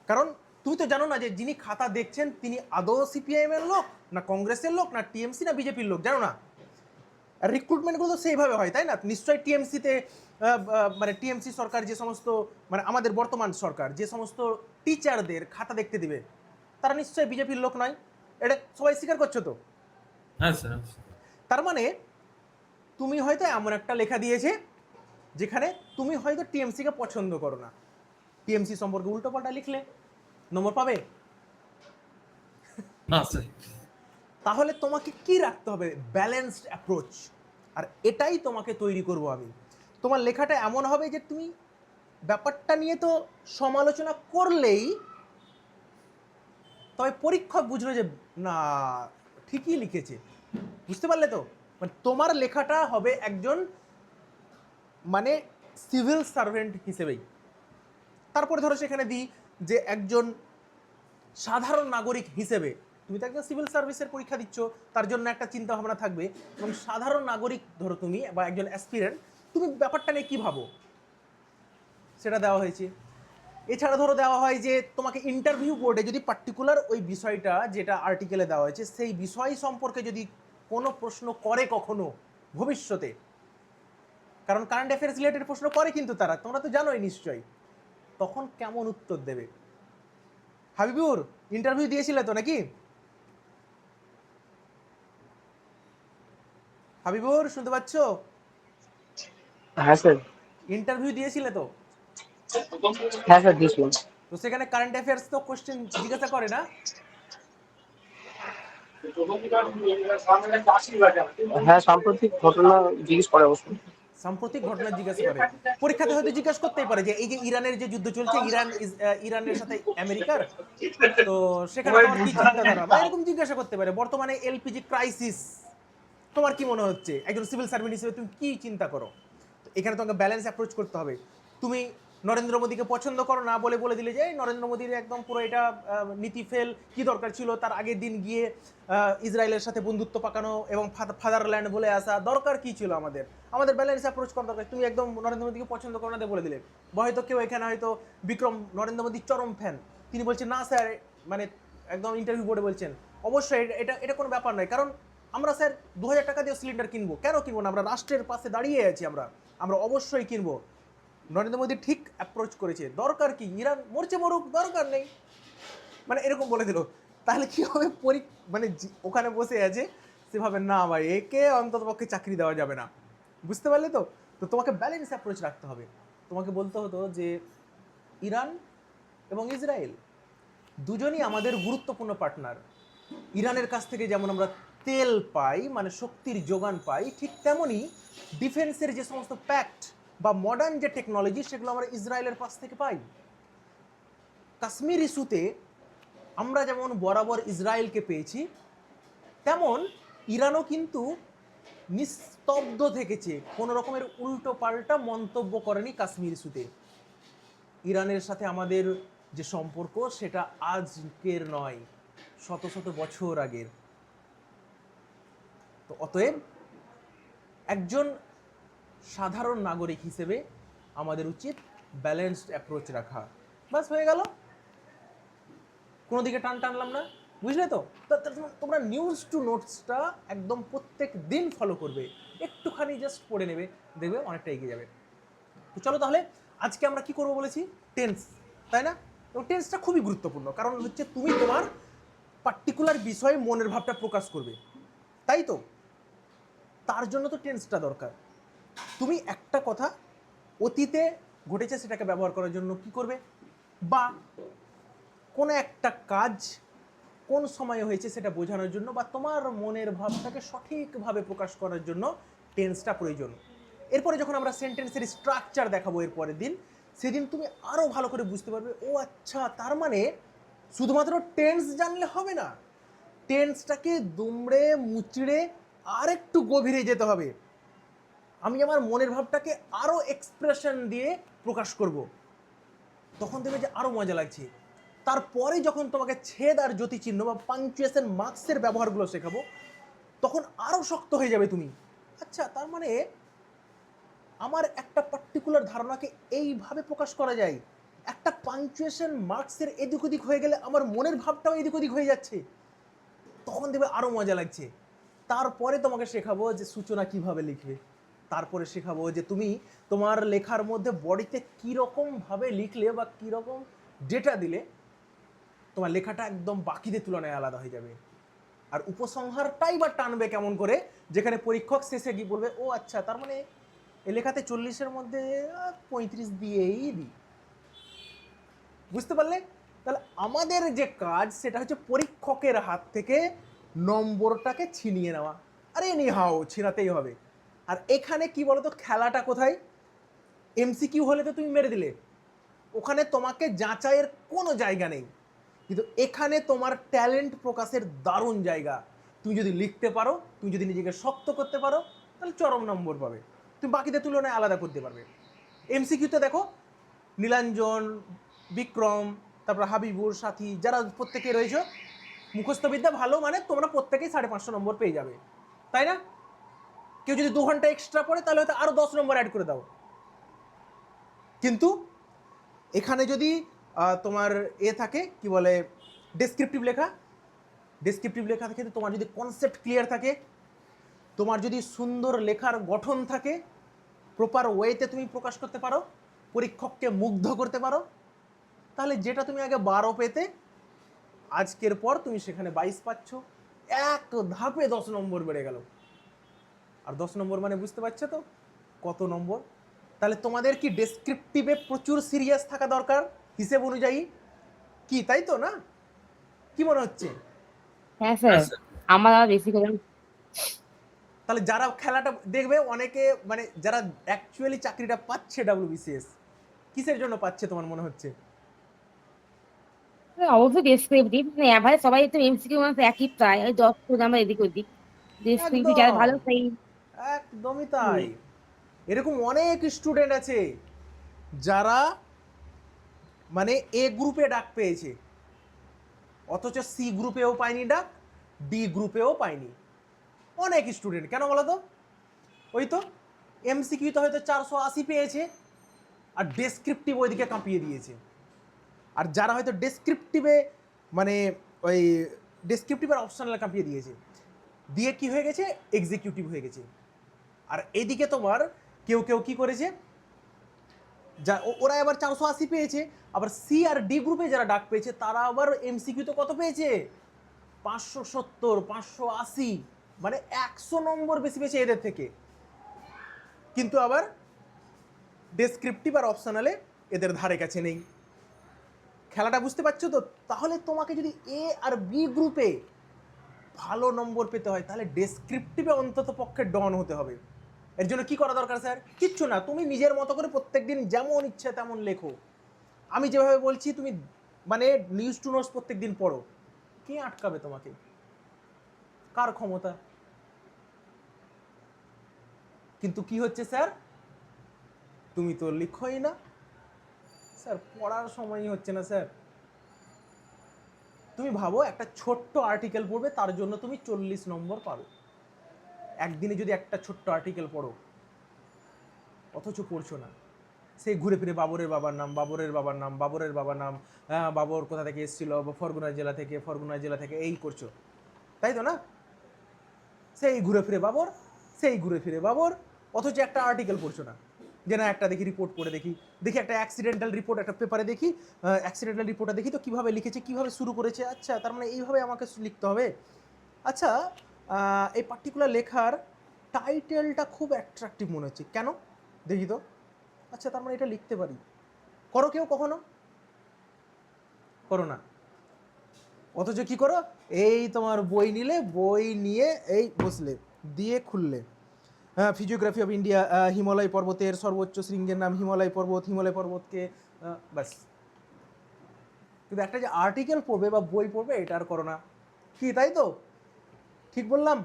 কারণ তুমি তো জানো না যে যিনি খাতা দেখছেন তিনি আদৌ সিপিআইএম এর লোক, না কংগ্রেসের লোক, না টিএমসি, না বিজেপির লোক, জানো না। আর রিক্রুটমেন্টগুলো তো সেইভাবে হয়, তাই না? নিশ্চয়ই টিএমসিতে মানে টিএমসি সরকার যে সমস্ত, মানে আমাদের বর্তমান সরকার যে সমস্ত টিচারদের খাতা দেখতে দিবে তারা নিশ্চয়ই বিজেপির লোক নয়, এটা সবাই স্বীকার করছো তো? হ্যাঁ স্যার। তার মানে তুমি হয়তো এমন একটা লেখা দিয়েছে যেখানে তুমি হয়তো টিএমসিকে পছন্দ করো না, টিএমসি সম্পর্কে উল্টোপাল্টা লিখলে, নম্বর পাবে? না স্যার। তাহলে তোমাকে কি রাখতে হবে? Balanced approach. আর এটাই তোমাকে তৈরি করব আমি। তোমার লেখাটা এমন হবে যে তুমি ব্যাপারটা নিয়ে তো সমালোচনা করলেই, তবে পরীক্ষক বুঝলো যে না ঠিকই লিখেছে। বুঝতে পারলে তো? মানে তোমার লেখাটা হবে একজন মানে সিভিল সার্ভেন্ট হিসেবেই। তারপরে ধরো সেখানে দিই যে একজন সাধারণ নাগরিক হিসেবে তুমি তো একজন সিভিল সার্ভিসের পরীক্ষা দিচ্ছ, তার জন্য একটা চিন্তা ভাবনা থাকবে। এবং সাধারণ নাগরিক ধরো তুমি বা একজন অ্যাসপিরেন্ট, তুমি ব্যাপারটা নিয়ে কী ভাবো, সেটা দেওয়া হয়েছে। এছাড়া ধরো দেওয়া হয় যে তোমাকে ইন্টারভিউ বোর্ডে যদি পার্টিকুলার ওই বিষয়টা যেটা আর্টিকেলে দেওয়া হয়েছে সেই বিষয় সম্পর্কে যদি কোনো প্রশ্ন করে কখনো ভবিষ্যতে, কারণ কারেন্ট অ্যাফেয়ার্স রিলেটেড প্রশ্ন করে কিন্তু তারা, তোমরা তো জানোই নিশ্চয়ই, তখন কেমন উত্তর দেবে? হাবিবুর ইন্টারভিউ দিয়েছিলে তো নাকি? হাবিবুর শুনতে পাচ্ছ? হ্যাঁ স্যার। ইন্টারভিউ দিয়েছিলে তো? হ্যাঁ স্যার দিয়েছিলাম। তো সেখানে কারেন্ট অ্যাফেয়ার্স তো কোশ্চেন জিজ্ঞাসা করে না? হ্যাঁ সাম্প্রতিক ঘটনা জিজ্ঞেস করে অবশ্যই। সাম্প্রতিক ঘটনা জিজ্ঞাসা করে, পরীক্ষাতে হয়তো জিজ্ঞাসা করতেই পারে যে এই যে ইরানের যে যুদ্ধ চলছে, ইরানের সাথে আমেরিকার, তো সেখানে তোমার কি চিন্তাধারা, বা এরকম জিজ্ঞাসা করতে পারে। বর্তমানে এলপিজি ক্রাইসিস, তোমার কি মনে হচ্ছে? একজন সিভিল সার্ভেন্ট হিসেবে তুমি কি চিন্তা করো? তো এখানে তোমাকে ব্যালেন্স অ্যাপ্রোচ করতে হবে। তুমি নরেন্দ্র মোদীকে পছন্দ করো না বলে দিলে যে নরেন্দ্র মোদীর একদম পুরো এটা নীতি ফেল, কি দরকার ছিল তার আগের দিন গিয়ে ইসরায়েলের সাথে বন্ধুত্ব পাকানো এবং ফাদারল্যান্ড বলে আসা, দরকার কি ছিল? আমাদের ব্যালেন্স অ্যাপ্রোচ করা দরকার। তুমি একদম নরেন্দ্র মোদীকে পছন্দ করো না বলে দিলে, বা হয়তো কেউ এখানে হয়তো বিক্রম নরেন্দ্র মোদীর চরম ফ্যান, তিনি বলছেন না স্যার, মানে একদম ইন্টারভিউ বোর্ডে বলছেন অবশ্যই এটা কোনো ব্যাপার নয়, কারণ আমরা স্যার 2000 টাকা দিয়ে সিলিন্ডার কিনবো, কেন কিনবো না? আমরা রাষ্ট্রের পাশে দাঁড়িয়ে আছি, আমরা অবশ্যই কিনবো। নরেন্দ্র মোদী ঠিক অ্যাপ্রোচ করেছে, দরকার কি? ইরান মরছে মরুক, দরকার নেই, মানে এরকম বলে দিল। তাহলে কি হবে? মানে ওখানে বসে আছে সেভাবে, না ভাই একে অন্ততপক্ষে চাকরি দেওয়া যাবে না। বুঝতে পারলে তো? তো তোমাকে ব্যালেন্স অ্যাপ্রোচ রাখতে হবে। তোমাকে বলতে হতো যে ইরান এবং ইসরায়েল দুজনই আমাদের গুরুত্বপূর্ণ পার্টনার। ইরানের কাছ থেকে যেমন আমরা তেল পাই, মানে শক্তির যোগান পাই, ঠিক তেমনই ডিফেন্সের যে সমস্ত প্যাক্ট বা মডার্ন যে টেকনোলজি, সেগুলো আমরা ইসরায়েলের কাছ থেকে পাই। কাশ্মীর ইস্যুতে আমরা যেমন বরাবর ইসরায়েলকে পেয়েছি, তেমন ইরানও কিন্তু নিস্তব্ধ থেকেছে, কোনো রকমের উল্টো পাল্টা মন্তব্য করেনি কাশ্মীর ইস্যুতে। ইরানের সাথে আমাদের যে সম্পর্ক সেটা আজকের নয়, শত শত বছর আগের। তো অতএব একজন সাধারণ নাগরিক হিসেবে আমাদের উচিত ব্যালেন্সড অ্যাপ্রোচ রাখা। বাস হয়ে গেল, কোনো দিকে টানলাম না, বুঝলে তো? তোমরা নিউজ টু নোটসটা একদম প্রত্যেক দিন ফলো করবে, একটুখানি জাস্ট পড়ে নেবে, দেখবে অনেকটা এগিয়ে যাবে। তো চলো তাহলে আজকে আমরা কি করবো বলেছি? টেন্স, তাই না? এবং টেন্সটা খুবই গুরুত্বপূর্ণ, কারণ হচ্ছে তুমি তোমার পার্টিকুলার বিষয়ে মনের ভাবটা প্রকাশ করবে, তাই তো? তার জন্য তো টেন্সটা দরকার। তুমি একটা কথা অতীতে ঘটেছে সেটাকে ব্যবহার করার জন্য কি করবে, বা কোনো একটা কাজ কোন সময়ে হয়েছে সেটা বোঝানোর জন্য, বা তোমার মনের ভাবটাকে সঠিকভাবে প্রকাশ করার জন্য টেন্সটা প্রয়োজন। এরপরে যখন আমরা সেন্টেন্সের স্ট্রাকচার দেখাবো এর পরের দিন, সেদিন তুমি আরও ভালো করে বুঝতে পারবে, ও আচ্ছা, তার মানে শুধুমাত্র টেন্স জানলে হবে না, টেন্সটাকে দুমড়ে মুচড়ে আর একটু গভীরে যেতে হবে। আমি আমার মনের ভাবটাকে আরও এক্সপ্রেশন দিয়ে প্রকাশ করব, তখন দেখবে যে আরও মজা লাগছে। তারপরে যখন তোমাকে ছেদ আর জ্যোতি চিহ্ন বা পাংচুয়েশন মার্কসের ব্যবহারগুলো শেখাবো, তখন আরও শক্ত হয়ে যাবে তুমি। আচ্ছা, তার মানে আমার একটা পার্টিকুলার ধারণাকে এইভাবে প্রকাশ করা যায়, একটা পাংচুয়েশন মার্কসের এদিক ওদিক হয়ে গেলে আমার মনের ভাবটাও এদিক ওদিক হয়ে যাচ্ছে, তখন দেখবে আরও মজা লাগছে। তারপরে তোমাকে শেখাবো যে সূচনা কিভাবে লিখবে, তারপরে শেখাবো যে তুমি তোমার লেখার মধ্যে বডিতে কীরকমভাবে লিখলে বা কীরকম ডেটা দিলে তোমার লেখাটা একদম বাকিদের তুলনায় আলাদা হয়ে যাবে। আর উপসংহারটাই বা টানবে কেমন করে, যেখানে পরীক্ষক শেষে গিয়ে বলবে, ও আচ্ছা, তার মানে এই লেখাতে 40-এর মধ্যে 35 দিয়েই দিই। বুঝতে পারলে? তাহলে আমাদের যে কাজ সেটা হচ্ছে পরীক্ষকের হাত থেকে নম্বরটাকে ছিনিয়ে নেওয়া। আরে নিহাও, ছিনাতেই হবে। আর এখানে কি বলতো, খেলাটা কোথায়? এমসিকিউ হলে তো তুমি মেরে দিলে, ওখানে তোমাকে যাচাইয়ের কোনো জায়গা নেই, কিন্তু এখানে তোমার ট্যালেন্ট প্রকাশের দারুণ জায়গা। তুমি যদি লিখতে পারো, তুমি যদি নিজেকে শক্ত করতে পারো, তাহলে চরম নম্বর পাবে, তুমি বাকিদের তুলনায় আলাদা করতে পারবে। এমসিকিউতে দেখো, নীলাঞ্জন, বিক্রম, তারপর হাবিবুর, সাথী, যারা প্রত্যেকে রয়েছে, মুখস্থ বিদ্যা ভালো মানে তোমরা প্রত্যেকেই 550 নম্বর পেয়ে যাবে, তাই না? কেউ যদি 2 ঘন্টা এক্সট্রা পড়ে তাহলে হয়তো আরো 10 নম্বর অ্যাড করে দাও। কিন্তু এখানে যদি তোমার থাকে কি বলে ডেসক্রিপটিভ লেখা, ডেসক্রিপটিভ লেখা থেকে তোমার যদি কনসেপ্ট ক্লিয়ার থাকে, তোমার যদি সুন্দর লেখার গঠন থাকে, প্রপার ওয়েতে তুমি প্রকাশ করতে পারো, পরীক্ষককে মুগ্ধ করতে পারো, তাহলে যেটা তুমি আগে 12 পেতে আজকের পর তুমি সেখানে 22 পাচ্ছ, এক ধাপে 10 নম্বর বেড়ে গেল। আর 10 নম্বর মানে বুঝতে পারছো তো কত নম্বর? তাহলে তোমাদের কি ডেসক্রিপটিভে প্রচুর সিরিয়াস থাকা দরকার হিসেব অনুযায়ী, কি তাই তো না? কি মনে হচ্ছে? হ্যাঁ স্যার, হ্যাঁ স্যার। আমার আর বেশি করে তাহলে যারা খেলাটা দেখবে অনেকে মানে যারা অ্যাকচুয়ালি চাকরিটা পাচ্ছে ডাব্লিউবিসিএস, কিসের জন্য পাচ্ছে তোমার মনে হচ্ছে? অবশ্যই ডেসক্রিপটিভ, মানে এভারেজ সবাই তো এমসিকিউ মানে একই প্রায় ওই 10 নাম্বার এদিক ওদিক। ডেসক্রিপটিভ যারা একদম, ভালো সেই একদমই তাই। এরকম অনেক স্টুডেন্ট আছে যারা মানে এ গ্রুপে ডাক পেয়েছে অথচ সি গ্রুপেও পায়নি ডাক, ডি গ্রুপেও পায়নি। অনেক স্টুডেন্ট, কেন বলো তো? ওই তো এমসিকিউতে হয়তো 480 পেয়েছে আর ডেসক্রিপটিভ ওইদিকে কাঁপিয়ে দিয়েছে। আর যারা হয়তো ডেসক্রিপটিভে মানে ওই ডেসক্রিপটিভ আর অপশনাল কাঁপিয়ে দিয়েছে, দিয়ে কি হয়ে গেছে এক্সিকিউটিভ হয়ে গেছে। আর এদিকে তোমার কেউ কেউ কি করেছে, যা ওরা এবার 480 পেয়েছে, আবার সি আর ডি গ্রুপে যারা ডাক পেয়েছে তারা আবার এমসিকিউ তো কত পেয়েছে 570 580, মানে 100 নম্বর বেশি পেয়েছে এদের থেকে। কিন্তু আবার ডেসক্রিপটিভ আর অপশনালে এদের ধারে কাছে নেই। খেলাটা বুঝতে পারছো তো? তাহলে তোমাকে যদি এ আর বি গ্রুপে ভালো নম্বর পেতে হয় তাহলে ডেসক্রিপটিভে অন্তত পক্ষে ডন হতে হবে। এর জন্য কি করা দরকার স্যার? কিচ্ছু না, তুমি নিজের মতো করে প্রত্যেকদিন যেমন ইচ্ছে তেমন লেখো। আমি যেভাবে বলছি তুমি মানে নিউজ টু নোটস প্রত্যেকদিন পড়ো। কে আটকাবে তোমাকে? কার ক্ষমতা? কিন্তু কি হচ্ছে স্যার, তুমি তো লিখোই না স্যার, পড়ার সময়ই হচ্ছে না স্যার। তুমি ভাবো একটা ছোট্ট আর্টিকেল পড়বে তার জন্য তুমি 40 নম্বর পাবে। একদিনে যদি একটা ছোট্ট আর্টিকেল পড়ো, অথচ পড়ছো না, সেই ঘুরে ফিরে বাবরের বাবার নাম, বাবরের বাবার নাম, বাবরের বাবার নাম, বাবর কোথা থেকে এসেছিল, ফরগুনা জেলা থেকে, ফরগুনা জেলা থেকে, এই করছো, তাই তো না? সেই ঘুরে ফিরে বাবর, সেই ঘুরে ফিরে বাবর, অথচ একটা আর্টিকেল পড়ছো না। যে না একটা দেখি রিপোর্ট পড়ে দেখি, দেখি একটা অ্যাক্সিডেন্টাল রিপোর্ট একটা পেপারে দেখি, অ্যাক্সিডেন্টাল রিপোর্টটা দেখি তো কীভাবে লিখেছে, কীভাবে শুরু করেছে, আচ্ছা তার মানে এইভাবে আমাকে লিখতে হবে। আচ্ছা এই পার্টিকুলার লেখার টাইটেলটা খুব অ্যাট্রাকটিভ মনে হচ্ছে, কেন দেখি তো, আচ্ছা তার মানে এটা লিখতে পারি। করো কেউ কখনো? করো না। অথচ কি করো, এই তোমার বই নিলে, বই নিয়ে এই বসলে, দিয়ে খুললে, হ্যাঁ ফিজিওগ্রাফি অফ ইন্ডিয়া, হিমালয় পর্বতের সর্বোচ্চ শৃঙ্গের নাম হিমালয় পর্বত, হিমালয় পর্বতকে ব্যাস। কিন্তু একটা যে আর্টিকেল পড়বে বা বই পড়বে এটা আর করো না, কি তাই তো? ঠিক বললাম?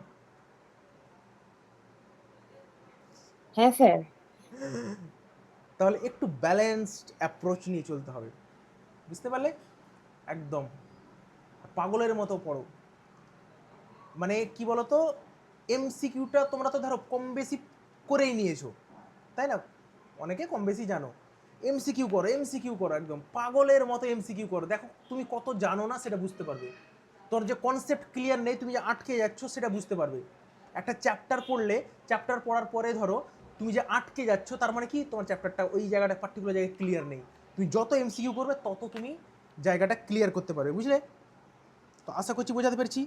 হ্যাঁ স্যার। তাহলে একটু ব্যালেন্সড অ্যাপ্রোচ নিয়ে চলতে হবে, বুঝতে পারলে? একদম পাগলের মতো পড়ো। মানে কি বলতো, এমসিকিউটা তোমরা তো ধরো কম বেশি করেই নিয়েছো, তাই না? অনেকে কম বেশি জানো। এমসিকিউ করো, এমসিকিউ করো, একদম পাগলের মতো এমসিকিউ করো। দেখো তুমি কত জানো না সেটা বুঝতে পারবে। তোর যে কনসেপ্ট ক্লিয়ার নেই, তুমি যে আটকে যাচ্ছ সেটা বুঝতে পারবে। একটা চ্যাপ্টার পড়লে, চ্যাপ্টার পড়ার পরে ধরো তুমি যে আটকে যাচ্ছ, তার মানে কি তোমার চ্যাপ্টারটা ওই জায়গাটা পার্টিকুলার জায়গায় ক্লিয়ার নেই। তুমি যত এমসিকিউ করবে তত তুমি জায়গাটা ক্লিয়ার করতে পারবে, বুঝলে? তো আশা করছি বোঝাতে পেরেছি।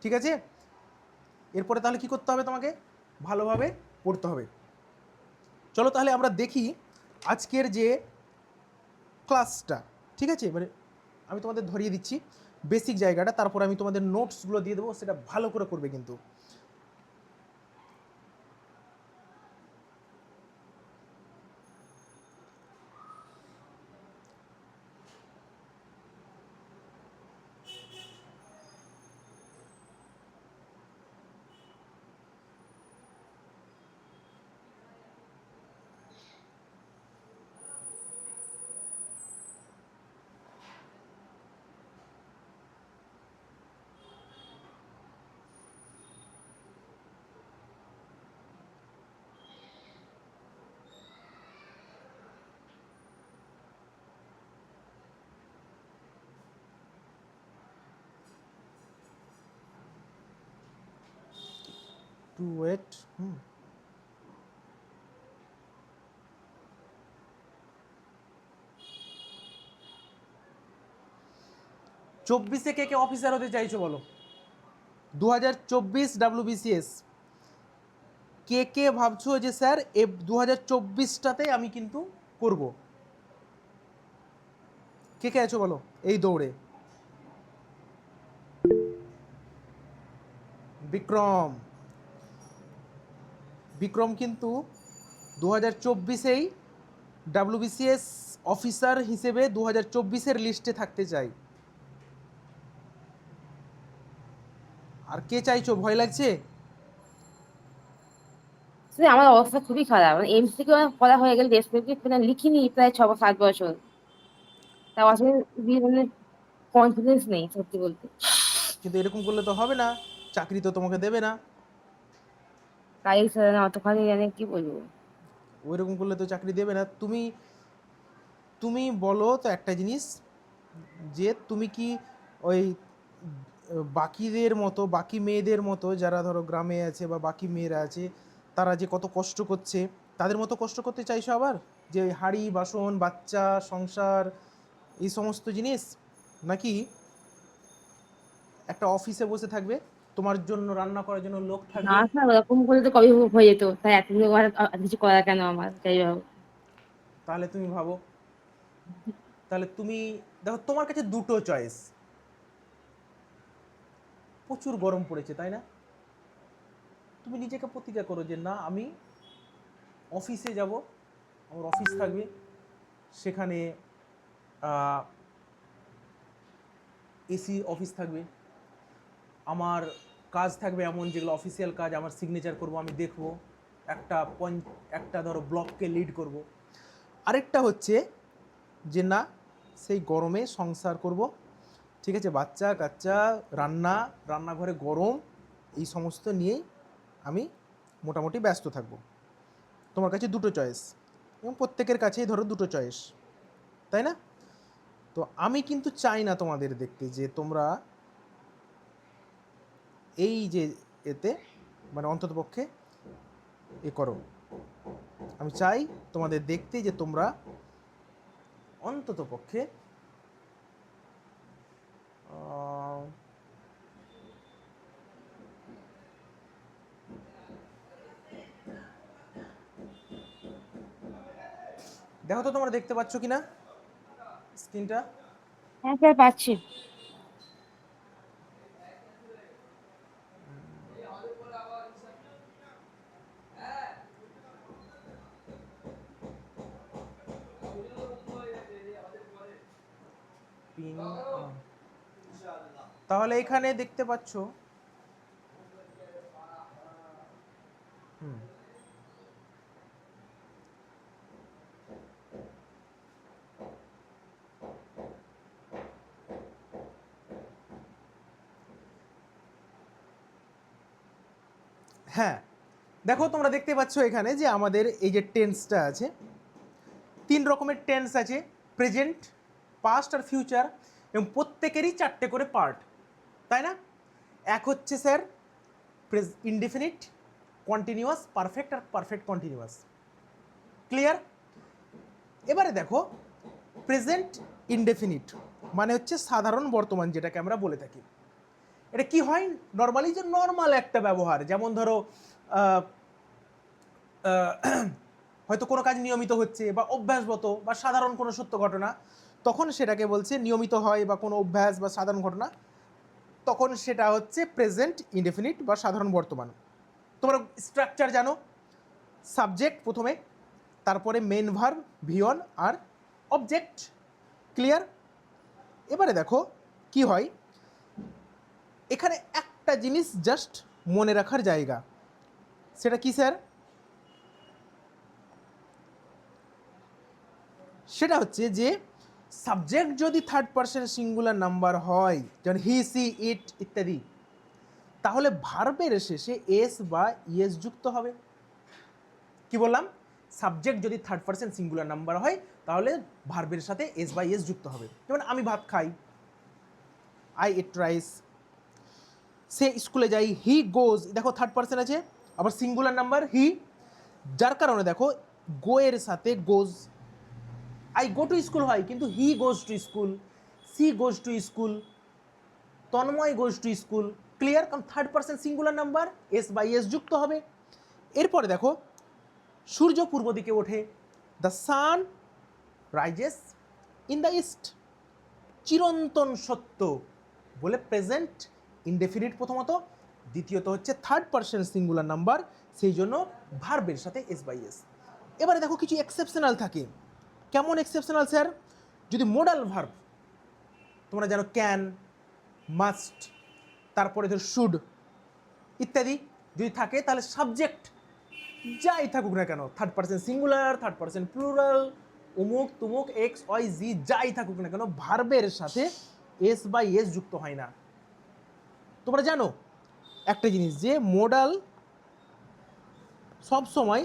ঠিক আছে, এরপরে তাহলে কি করতে হবে? তোমাকে ভালোভাবে পড়তে হবে। চলো তাহলে আমরা দেখি আজকের যে ক্লাসটা, ঠিক আছে? মানে আমি তোমাদের ধরিয়ে দিচ্ছি বেসিক জায়গাটা, তারপর আমি তোমাদের নোটসগুলো দিয়ে দেবো, সেটা ভালো করে করবে কিন্তু। To wait. চব্বিশে কে কে অফিসার হতে চাইছো বলো? 2024 WBCS কে কে ভাবছো যে স্যার 2024টাতে আমি কিন্তু করব? কে কে আছো বলো এই দৌড়ে? বিক্রম, বিক্রম কিন্তু 2024-এই WBCS অফিসার হিসেবে 2024-এর লিস্টে থাকতে চাই। আর কে চাইছো? ভয় লাগছে? সে আমার অবস্থা খুবই খারাপ, মানে এমসিকিউ করা হয়ে গেলে ডেসক্রিপটিভ লিখিনি প্রায় 6-7 বছর, তাও আসলে মানে কনফিডেন্স নেই সত্যি বলতে। কিন্তু এরকম করলে তো হবে না, চাকরি তো তোমাকে দেবে না। তাই স্যার অতখানি জানে কি বলবো। ওইরকম করলে তো চাকরি দেবে না। তুমি তুমি বলো তো একটা জিনিস, যে তুমি কি ওই বাকিদের মতো, বাকি মেয়েদের মতো যারা ধরো গ্রামে আছে বা বাকি মেয়েরা আছে, তারা যে কত কষ্ট করছে, তাদের মতো কষ্ট করতে চাইছো আবার? যে ওই হাঁড়ি বাসন, বাচ্চা, সংসার, এই সমস্ত জিনিস, নাকি একটা অফিসে বসে থাকবে, তোমার জন্য রান্না করার জন্য লোক না থাকবে? স্যার, ওরকম করলে তো কবে হয়ে যেত, তাই এতদিন আর কিছু করা কেন আমার, যাই হোক। তাহলে তুমি ভাবো, তাহলে তুমি দেখো তোমার কাছে দুটো চয়েস। প্রচুর গরম পড়েছে তাই না? তুমি নিজেকে প্রতিজ্ঞা করো যে না, আমি অফিসে যাব, আমার অফিস থাকবে, সেখানে এসি অফিস থাকবে, আমার কাজ থাকবে এমন যেগুলো অফিসিয়াল কাজ, আমার সিগনেচার করব, আমি দেখব, একটা ধরো ব্লককে লিড করব। আরেকটা হচ্ছে যে না, সেই গরমে সংসার করব, ঠিক আছে, বাচ্চা কাচ্চা, রান্নাঘরে গরম, এই সমস্ত নিয়েই আমি মোটামুটি ব্যস্ত থাকব। তোমার কাছে দুটো চয়েস, এবং প্রত্যেকের কাছেই ধরো দুটো চয়েস, তাই না? তো আমি কিন্তু চাই না তোমাদের দেখতে যে তোমরা এই যে এতে মানে অন্ততপক্ষে এ করো। আমি চাই তোমাদের দেখতে যে তোমরা অন্ততপক্ষে দেখো তো তোমরা দেখতে পাচ্ছ কিনা স্ক্রিনটা? হ্যাঁ স্যার, পাচ্ছি। তাহলে এখানে দেখতে পাচ্ছ, হ্যাঁ দেখো তোমরা দেখতে পাচ্ছ এখানে যে আমাদের এই যে টেন্সটা আছে, 3 রকমের টেন্স আছে, প্রেজেন্ট, পাস্ট আর ফিউচার, এবং প্রত্যেকেরই 4টে করে পার্ট, তাই না? এক হচ্ছে স্যার ইনডেফিনিট, কন্টিনিউয়াস, পারফেক্ট আর পারফেক্ট কন্টিনিউয়াস। ক্লিয়ার? এবারে দেখো প্রেজেন্ট ইনডেফিনিট মানে হচ্ছে সাধারণ বর্তমান, যেটাকে আমরা বলে থাকি। এটা কি হয় নর্মালি, যে নর্মাল একটা ব্যবহার, যেমন ধরো হয়তো কোনো কাজ নিয়মিত হচ্ছে বা অভ্যাসগত বা সাধারণ কোনো সত্য ঘটনা, তখন সেটাকে বলছে নিয়মিত হয়, বা কোনো অভ্যাস বা সাধারণ ঘটনা, তখন সেটা হচ্ছে প্রেজেন্ট ইনডেফিনিট বা সাধারণ বর্তমান। তোমরা স্ট্রাকচার জানো, সাবজেক্ট প্রথমে, তারপরে মেন ভার্ব, ভিয়ন আর অবজেক্ট। ক্লিয়ার? এবারে দেখো কি হয়, এখানে একটা জিনিস জাস্ট মনে রাখার জায়গা, সেটা কি স্যার? সেটা হচ্ছে যে সাবজেক্ট যদি থার্ড পারসন সিঙ্গুলার নাম্বার হয়, যেমন হি, সি, ইট ইত্যাদি, তাহলে ভার্বের শেষে এস বা ইএস যুক্ত হবে। কি বললাম? সাবজেক্ট যদি থার্ড পারসন সিঙ্গুলার নাম্বার হয়, তাহলে ভার্বের সাথে এস বা ইএস যুক্ত হবে। যেমন আমি ভাত খাই, আই ইট রাইস, সে স্কুলে যাই, হি গোজ, দেখো থার্ড পারসন আছে, আবার সিঙ্গুলার নাম্বার হি, যার কারণে দেখো গো এর সাথে goes, I go to school হয় কিন্তু he goes to school, she goes to school, Tanmay goes to school. Clear? কারণ third person singular number, S by S যুক্ত হবে। এরপরে দেখো সূর্য পূর্ব দিকে ওঠে, the sun rises in the east, চিরন্তন সত্য বলে প্রেজেন্ট ইনডেফিনিট প্রথমত, দ্বিতীয়ত হচ্ছে থার্ড পার্সন সিঙ্গুলার নাম্বার, সেই জন্য ভার্বের সাথে এস বাই এস। এবারে দেখো কিছু এক্সেপশনাল থাকে। কেমন এক্সেপশনাল স্যার? যদি মোডাল ভার্ব তোমরা জানো ক্যান, মাস্ট, তারপরে ধর শুড ইত্যাদি যদি থাকে, তাহলে সাবজেক্ট যাই থাকুক না কেন, third person singular, third person plural, অমুক তুমুক এক্স ওয়াই জি যাই থাকুক না কেন, ভার্বের সাথে এস বাই এস যুক্ত হয় না। তোমরা জানো একটা জিনিস যে মোডাল সব সময়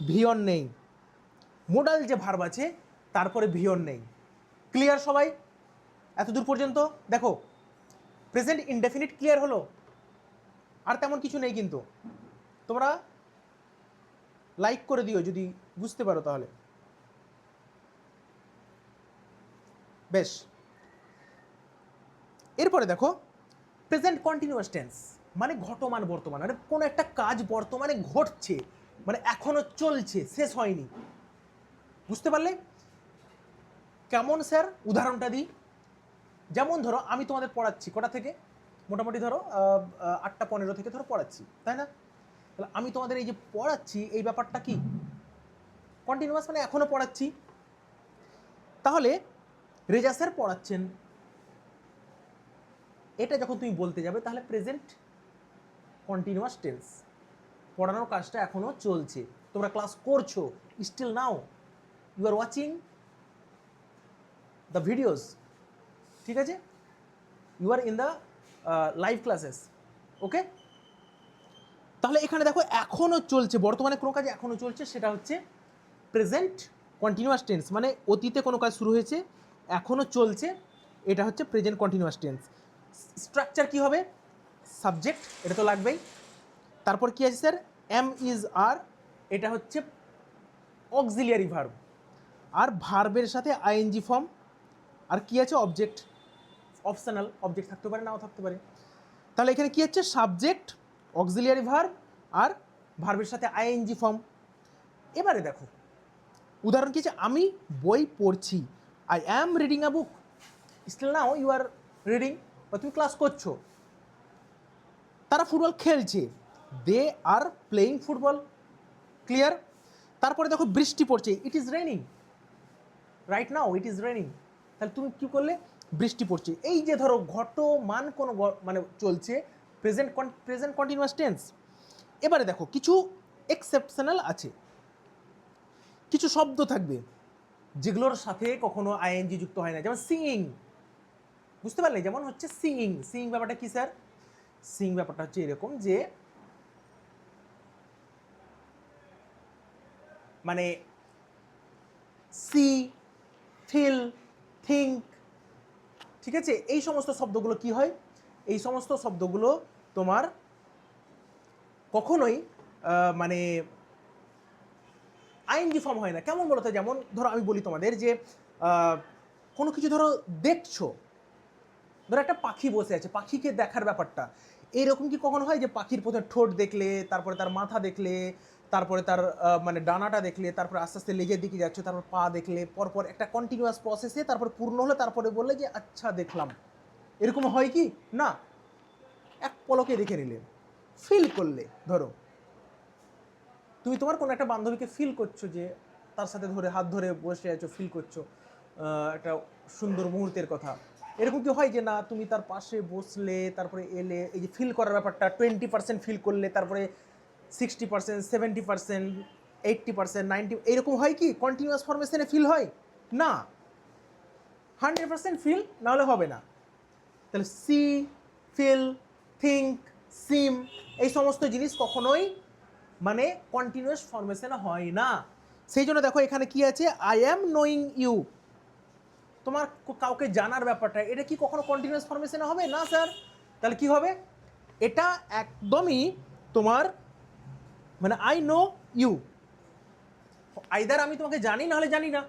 ভিয়ন নেই, মোডাল যে ভার্ব আছে তারপরে ভিয়ন নেই। ক্লিয়ার সবাই এত দূর পর্যন্ত? দেখো প্রেজেন্ট ইনডেফিনিট ক্লিয়ার হলো, আর তেমন কিছু নেই কিন্তু। তোমরা লাইক করে দিও যদি বুঝতে পারো তাহলে। বেশ, এরপরে দেখো প্রেজেন্ট কন্টিনিউয়াস টেন্স মানে ঘটমান বর্তমান, মানে কোনো একটা কাজ বর্তমানে ঘটছে, মানে এখনো চলছে, শেষ হয়নি। বুঝতে পারলে? কেমন স্যার? উদাহরণটা দিই। যেমন ধরো আমি তোমাদের পড়াচ্ছি কটা থেকে, মোটামুটি ধরো 8টা 15 থেকে ধরো পড়াচ্ছি, তাই না? তাহলে আমি তোমাদের এই যে পড়াচ্ছি এই ব্যাপারটা কি কন্টিনিউয়াস, মানে এখনো পড়াচ্ছি। তাহলে রেজা স্যার পড়াচ্ছেন, এটা যখন তুমি বলতে যাবে তাহলে প্রেজেন্ট কন্টিনিউয়াস টেন্স, পড়ানোর কাজটা এখনো চলছে, তোমরা ক্লাস করছো, still now you are watching the videos, ঠিক আছে? You are in the live classes, okay? তাহলে এখানে দেখো এখনো চলছে, বর্তমানে কোনো কাজ এখনো চলছে, সেটা হচ্ছে প্রেজেন্ট কন্টিনিউয়াস টেন্স, মানে অতীতে কোনো কাজ শুরু হয়েছে এখনো চলছে, এটা হচ্ছে প্রেজেন্ট কন্টিনিউয়াস টেন্স। স্ট্রাকচার কি হবে? সাবজেক্ট, এটা তো লাগবেই। তারপর কি আছে স্যার? এম ইজ আর, এটা হচ্ছে অক্সিলিয়ারি ভার্ব, আর ভার্বের সাথে আইএনজি ফর্ম, আর কি আছে? অবজেক্ট, অপশনাল অবজেক্ট থাকতে পারে, নাও থাকতে পারে। তাহলে এখানে কি হচ্ছে? সাবজেক্ট, অক্সিলিয়ারি ভার্ব আর ভার্বের সাথে আইএনজি ফর্ম। এবারে দেখো উদাহরণ কি আছে? আমি বই পড়ছি, I am reading a book, still now you are reading, বা তুমি ক্লাস করছো। তারা ফুটবল খেলছে, they are playing football. Clear? তারপরে দেখো বৃষ্টি পড়ছে, it is raining, right now it is raining. তাহলে তুমি কী করলে? বৃষ্টি পড়ছে। এই যে ধরো ঘটমান কোনো মানে চলছে, প্রেজেন্ট কন্টিনিউয়াস টেন্স। এবারে দেখো কিছু এক্সেপশনাল আছে, কিছু শব্দ থাকবে যেগুলোর সাথে কখনো আইএনজি যুক্ত হয় না, যেমন সিঙ্গিং। বুঝতে পারলে? যেমন হচ্ছে সিঙ্গিং। সিঙ্গিং ব্যাপারটা কি স্যার? সিঙ্গিং ব্যাপারটা হচ্ছে এরকম যে মানে সি, ফিল, থিঙ্ক, ঠিক আছে? এই সমস্ত শব্দগুলো কি হয়? এই সমস্ত শব্দগুলো তোমার কখনোই মানে আইএনজি ফর্ম হয় না। কেমন বলতো? যেমন ধরো আমি বলি তোমাদের যে কোনো কিছু ধরো দেখছো, ধরো একটা পাখি বসে আছে, পাখিকে দেখার ব্যাপারটা এইরকম কি কখনো হয় যে পাখির প্রথমে ঠোঁট দেখলে, তারপরে তার মাথা দেখলে, তারপরে তার মানে ডানাটা দেখলে, তারপরে আস্তে আস্তে লেজের দিকে যাচ্ছে, তারপর পা দেখলে, পরপর একটা কন্টিনিউয়াস প্রসেসে তারপর পূর্ণ হলে তারপরে বললে যে আচ্ছা দেখলাম, এরকম হয় কি না? এক পলকে দেখে নিলে, ফিল করলে। ধরো তুমি তোমার কোনো একটা বান্ধবীকে ফিল করছো, যে তার সাথে ধরে হাত ধরে বসে আছো, ফিল করছো একটা সুন্দর মুহূর্তের কথা। এরকম কি হয় যে না তুমি তার পাশে বসলে, তারপরে এলে, এই যে ফিল করার ব্যাপারটা 20% ফিল করলে, তারপরে 60%, 70%, 80%, 90, এইরকম হয় কি কন্টিনিউয়াস ফরমেশনে ফিল হয় না? 100% ফিল না হলে হবে না। তাহলে সি, ফিল, থিঙ্ক, সিম, এই সমস্ত জিনিস কখনোই মানে কন্টিনিউয়াস ফরমেশনে হয় না। সেই জন্য দেখো এখানে কি আছে? আই অ্যাম নোয়িং ইউ, তোমার কাউকে জানার ব্যাপারটা, এটা কি কখনো কন্টিনিউয়াস ফরমেশনে হবে না স্যার? তাহলে কি হবে? এটা একদমই তোমার মানে আই নো ইউ, আইদার আমি তোমাকে জানি না হলে জানি না।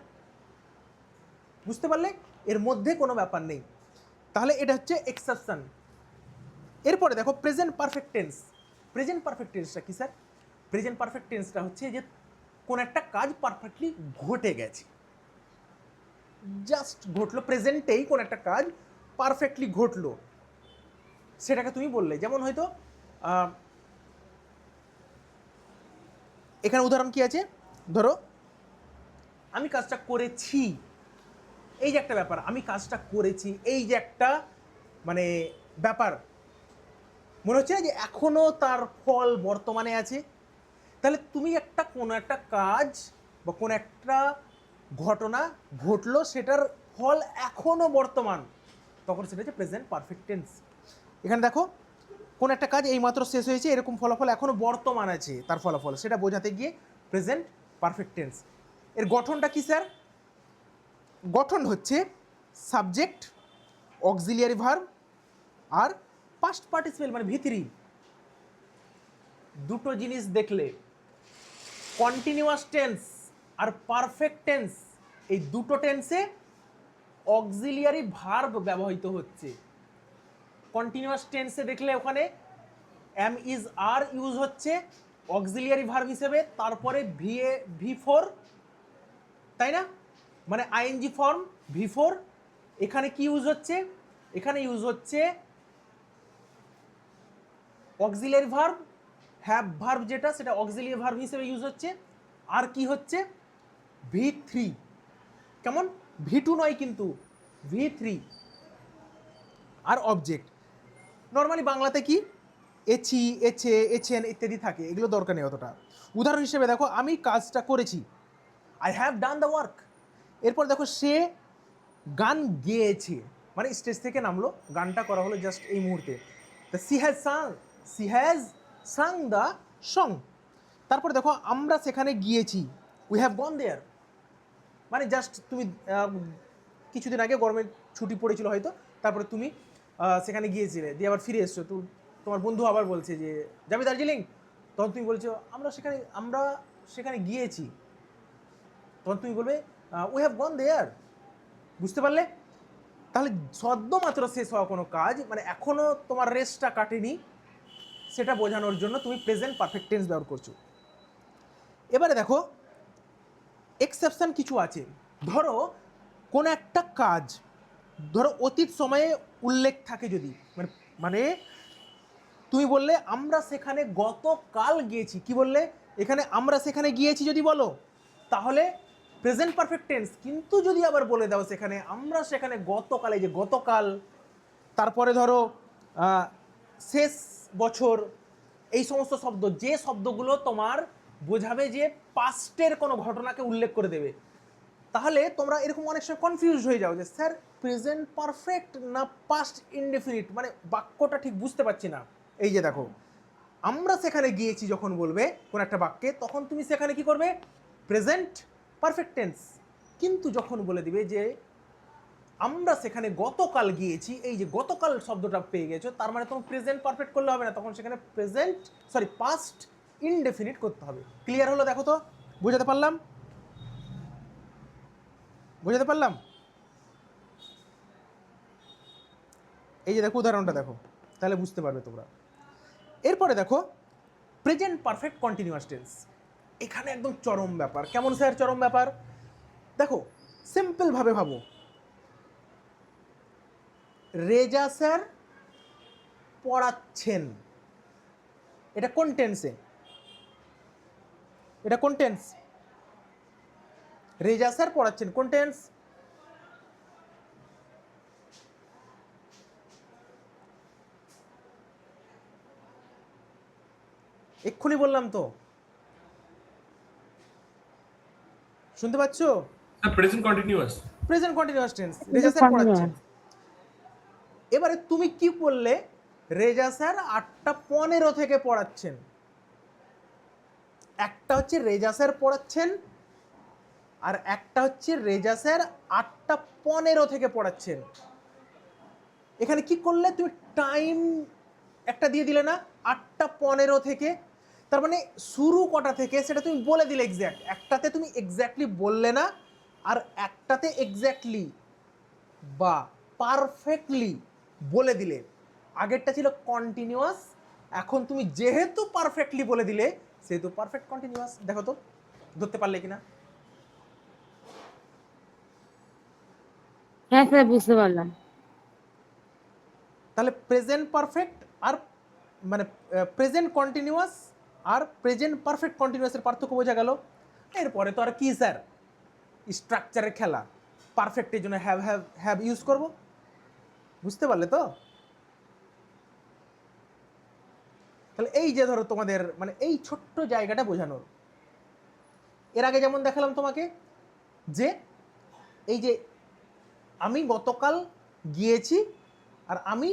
বুঝতে পারলে? এর মধ্যে কোনো ব্যাপার নেই। তাহলে এটা হচ্ছে এক্সেপশন। এরপরে দেখো present perfect tense. Present perfect টেন্সটা কি স্যার? প্রেজেন্ট পারফেক্ট টেন্সটা হচ্ছে যে কোন একটা কাজ পারফেক্টলি ঘটে গেছে, জাস্ট ঘটলো, প্রেজেন্টেই কোন একটা কাজ পারফেক্টলি ঘটলো, সেটাকে তুমি বললে। যেমন হয়তো এখানে উদাহরণ কি আছে, ধরো আমি কাজটা করেছি, এই যে একটা ব্যাপার, আমি কাজটা করেছি, এই যে একটা মানে ব্যাপার, মনে হচ্ছে না যে এখনো তার ফল বর্তমানে আছে। তাহলে তুমি একটা কোনো একটা কাজ বা কোনো একটা ঘটনা ঘটলো, সেটার ফল এখনো বর্তমান, তখন সেটা হচ্ছে প্রেজেন্ট পারফেক্ট টেন্স। এখানে দেখো কোন একটা কাজ এইমাত্র শেষ হয়েছে, এরকম ফলাফল এখনো বর্তমান আছে, তার ফলাফল, সেটা বোঝাতে গিয়ে প্রেজেন্ট পারফেক্ট টেন্স। এর গঠনটা কি স্যার? গঠন হচ্ছে সাবজেক্ট, অক্সিলিয়ারি ভার্ব আর পাস্ট পার্টিসিপেল মানে ভিতরি। দুটো জিনিস দেখলে, কন্টিনিউয়াস টেন্স আর পারফেক্ট টেন্স, এই দুটো টেন্সে অক্সিলিয়ারি ভার্ব ব্যবহৃত হচ্ছে। কন্টিনিউয়াস টেন্সে দেখলে ওখানে এম ইজ আর ইউজ হচ্ছে অক্সিলিয়ারি ভার্ব হিসেবে, তারপরে V4, তাই না? মানে আইএনজি ফর্ম V4। এখানে কি ইউজ হচ্ছে? এখানে ইউজ হচ্ছে অক্সিলিয়ারি ভার্ব, হ্যাভ ভার্ব যেটা, সেটা অক্সিলিয়ারি ভার্ব হিসেবে ইউজ হচ্ছে। আর কি হচ্ছে? V3। কেমন? V2 নয় কিন্তু, V3। আর অবজেক্ট নর্মালি বাংলাতে কি এছি, এছে, এছেন ইত্যাদি থাকে, এগুলো দরকার নেই অতটা। উদাহরণ হিসেবে দেখো আমি কাজটা করেছি, I have done the work. এরপর দেখো সে গান গেয়েছে, মানে স্টেজ থেকে নামলো, গানটা করা হলো জাস্ট এই মুহূর্তে। তা she has sung the song. তারপর দেখো আমরা সেখানে গিয়েছি, উই হ্যাভ গন দেয়ার, মানে জাস্ট তুমি কিছুদিন আগে গরমের ছুটি পড়েছিল হয়তো, তারপরে তুমি সেখানে গিয়েছিলে, দিয়ে আবার ফিরে এসছো, তো তোমার বন্ধু আবার বলছে যে যাবি দার্জিলিং, তখন তুমি বলছো আমরা সেখানে গিয়েছি, তখন তুমি বলবে উই হ্যাভ গন দেয়ার। বুঝতে পারলে? তাহলে সদ্য মাত্র শেষ হওয়া কোনো কাজ, মানে এখনো তোমার রেস্টটা কাটেনি, সেটা বোঝানোর জন্য তুমি প্রেজেন্ট পারফেক্ট টেন্স ব্যবহার করছো। এবারে দেখো এক্সেপশন কিছু আছে। ধরো কোন একটা কাজ, ধরো অতীত সময়ে উল্লেখ থাকে যদি, মানে তুমি বললে আমরা সেখানে গতকাল গিয়েছি, কি বললে? এখানে আমরা সেখানে গিয়েছি যদি বলো, তাহলে প্রেজেন্ট পারফেক্ট টেন্স। কিন্তু যদি আবার বলে দাও সেখানে আমরা সেখানে গতকালে, যে গতকাল, তারপরে ধরো শেষ বছর, এই সমস্ত শব্দ, যে শব্দগুলো তোমার বোঝাবে যে পাস্টের কোনো ঘটনাকে উল্লেখ করে দেবে, তাহলে তোমরা এরকম অনেক সময় কনফিউজ হয়ে যাও যে স্যার প্রেজেন্ট পারফেক্ট না পাস্ট ইনডেফিনিট, মানে বাক্যটা ঠিক বুঝতে পারছি না। এই যে দেখো আমরা সেখানে গিয়েছি যখন বলবে কোন একটা বাক্যে, তখন তুমি সেখানে কি করবে? Present perfect tense. কিন্তু যখন বলে দিবে যে আমরা সেখানে গতকাল গিয়েছি, এই যে গতকাল শব্দটা পেয়ে গেছো, তার মানে তোমার প্রেজেন্ট পারফেক্ট করলে হবে না, তখন সেখানে পাস্ট ইনডেফিনিট করতে হবে। ক্লিয়ার হলো? দেখো তো, বুঝাতে পারলাম? এই যে দেখো উদাহরণটা দেখো, তাহলে বুঝতে পারবে তোমরা। এরপরে দেখো প্রেজেন্ট পারফেক্ট কন্টিনিউয়াস টেন্স। এখানে একদম চরম ব্যাপার। কেমন স্যার চরম ব্যাপার? দেখো সিম্পলভাবে ভাবো, রেজা স্যার পড়াচ্ছেন, এটা কোন টেন্সে? এটা কোন টেন্স? রেজা স্যার পড়াচ্ছেন কোন টেন্স? এক্ষুনি বললাম তো, শুনতে পাচ্ছ? Present continuous. Present continuous tense, Reza sir পড়াচ্ছেন। এবারে তুমি কি বললে? রেজা স্যার 8:15 থেকে পড়াচ্ছেন। একটা হচ্ছে রেজা স্যার পড়াচ্ছেন, আর একটা হচ্ছে রেজা স্যার 8:15 থেকে পড়াচ্ছেন। এখানে কি করলে? তুমি টাইম একটা দিয়ে দিলে না, 8:15 থেকে। তার মানে শুরু কটা থেকে সেটা তুমি বলে দিলে এক্স্যাক্ট, একটাতে তুমি এক্স্যাক্টলি বললে না, আর একটাতে এক্স্যাক্টলি বা পারফেক্টলি বলে দিলে। আগেরটা ছিল কন্টিনিউয়াস, এখন তুমি যেহেতু পারফেক্টলি বলে দিলে সেহেতু পারফেক্ট কন্টিনিউয়াস। দেখো তো ধরতে পারলে কিনা? হ্যাঁ স্যার, বুঝতে পারলাম। তাহলে প্রেজেন্ট পারফেক্ট আর মানে প্রেজেন্ট কন্টিনিউয়াস আর প্রেজেন্ট পারফেক্ট কন্টিনিউয়াসের পার্থক্য বোঝা গেল। এরপরে তো আর কি স্যার, স্ট্রাকচারের খেলা। পারফেক্টের জন্য হ্যাভ হ্যাভ হ্যাভ ইউজ করব, বুঝতে পারলে তো? তাহলে এই যে ধরো তোমাদের মানে এই ছোট্ট জায়গাটা বোঝানোর। এর আগে যেমন দেখালাম তোমাকে যে এই যে আমি গতকাল গিয়েছি আর আমি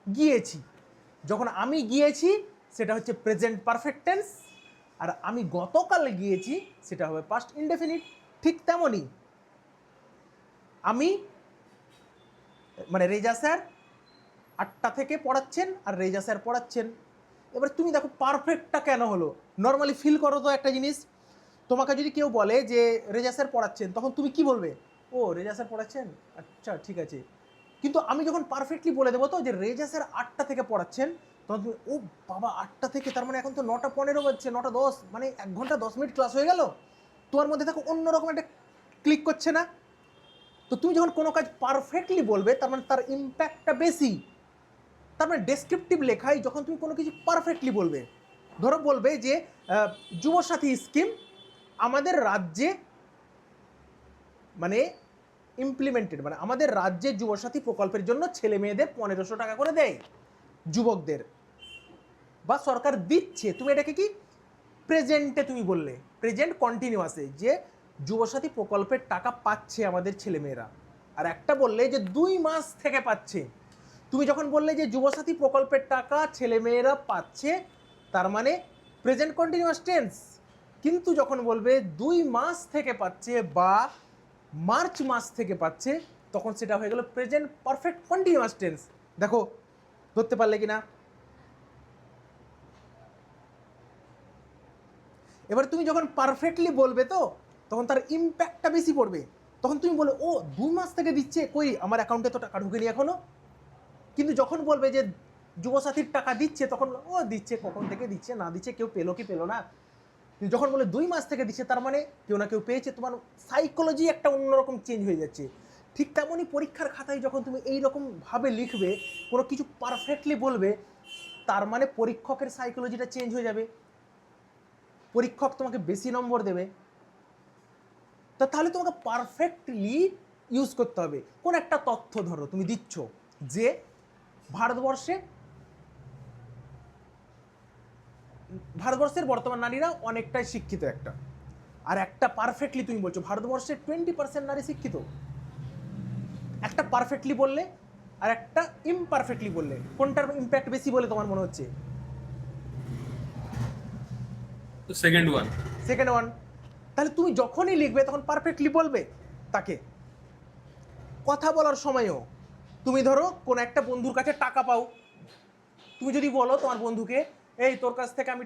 গিয়েছি, যখন আমি গিয়েছি সেটা হচ্ছে প্রেজেন্ট পারফেক্ট টেন্স, আর আমি গতকাল গিয়েছি সেটা হবে পাস্ট ইনডেফিনিট। ঠিক তেমনই আমি মানে রেজা স্যার 8টা থেকে পড়াচ্ছেন আর রেজা স্যার পড়াচ্ছেন। এবার তুমি দেখো পারফেক্টটা কেন হলো। নর্মালি ফিল করো তো একটা জিনিস, তোমাকে যদি কেউ বলে যে রেজা স্যার পড়াচ্ছেন, তখন তুমি কি বলবে? ও রেজা স্যার পড়াচ্ছেন, আচ্ছা ঠিক আছে। কিন্তু আমি যখন পারফেক্টলি বলে দেবো তো যে রেজা স্যার 8টা থেকে পড়াচ্ছেন, তখন তুমি ও বাবা 8টা থেকে, তার মানে এখন তো 9টা 15 বাজছে, 9টা 10, মানে 1 ঘন্টা 10 মিনিট ক্লাস হয়ে গেল। তোমার মধ্যে দেখো অন্যরকম একটা ক্লিক করছে না? তো তুমি যখন কোনো কাজ পারফেক্টলি বলবে তার মানে তার ইম্প্যাক্টটা বেশি। তার মানে ডেসক্রিপটিভ লেখায় যখন তুমি কোনো কিছু পারফেক্টলি বলবে, ধরো বলবে যে যুবসাথী স্কিম আমাদের রাজ্যে মানে ইমপ্লিমেন্টেড, মানে আমাদের রাজ্যে যুবসাথী প্রকল্পের জন্য ছেলে মেয়েদের 1500 টাকা করে দেয় যুবকদের, বা সরকার দিচ্ছে। তুমি এটাকে কি প্রেজেন্টে তুমি বললে, প্রেজেন্ট কন্টিনিউয়াসে, যে যুবসাথী প্রকল্পের টাকা পাচ্ছে আমাদের ছেলেমেয়েরা। আর একটা বললে যে 2 মাস থেকে পাচ্ছে। তুমি যখন বললে যে যুবসাথী প্রকল্পের টাকা ছেলেমেয়েরা পাচ্ছে, তার মানে প্রেজেন্ট কন্টিনিউয়াস টেন্স। কিন্তু যখন বলবে 2 মাস থেকে পাচ্ছে বা মার্চ মাস থেকে পাচ্ছে, তখন সেটা হয়ে গেল প্রেজেন্ট পারফেক্ট কন্টিনিউয়াস টেন্স। দেখো ধরতে পারলে কিনা? এবার তুমি যখন পারফেক্টলি বলবে তো তখন তার ইম্প্যাক্টটা বেশি পড়বে। তখন তুমি বলে ও 2 মাস থেকে দিচ্ছে, কই আমার অ্যাকাউন্টে তো টাকা ঢুকেনি এখনো। কিন্তু যখন বলবে যে যুবসাথীর টাকা দিচ্ছে, তখন ও দিচ্ছে, কখন থেকে দিচ্ছে না দিচ্ছে কেউ পেলো কি পেলো না। কিন্তু যখন বলে 2 মাস থেকে দিচ্ছে, তার মানে কেউ না কেউ পেয়েছে। তোমার সাইকোলজি একটা অন্যরকম চেঞ্জ হয়ে যাচ্ছে। ঠিক তেমনই পরীক্ষার খাতায় যখন তুমি এইরকমভাবে লিখবে, কোনো কিছু পারফেক্টলি বলবে, তার মানে পরীক্ষকের সাইকোলজিটা চেঞ্জ হয়ে যাবে, পরীক্ষক তোমাকে বেশি নম্বর দেবে। তা তাহলে তোমাকে পারফেক্টলি ইউজ করতে হবে। কোন একটা তথ্য ধরো তুমি দিচ্ছ যে ভারতবর্ষের বর্তমান নারীরা অনেকটাই শিক্ষিত একটা, আর একটা পারফেক্টলি তুমি বলছো ভারতবর্ষের 20% নারী শিক্ষিত। একটা পারফেক্টলি বললে আর একটা ইমপারফেক্টলি বললে, কোনটার ইম্প্যাক্ট বেশি বলে তোমার মনে হচ্ছে? Second one. Second one. তাহলে তুমি যখনই লিখবে তখন পারফেক্টলি বলবে তাকে। কথা বলার সময়ও তুমি ধরো কোন একটা বন্ধুর কাছে টাকা পাও, তুমি যদি বলো তোমার বন্ধুকে এই তোর কাছ থেকে আমি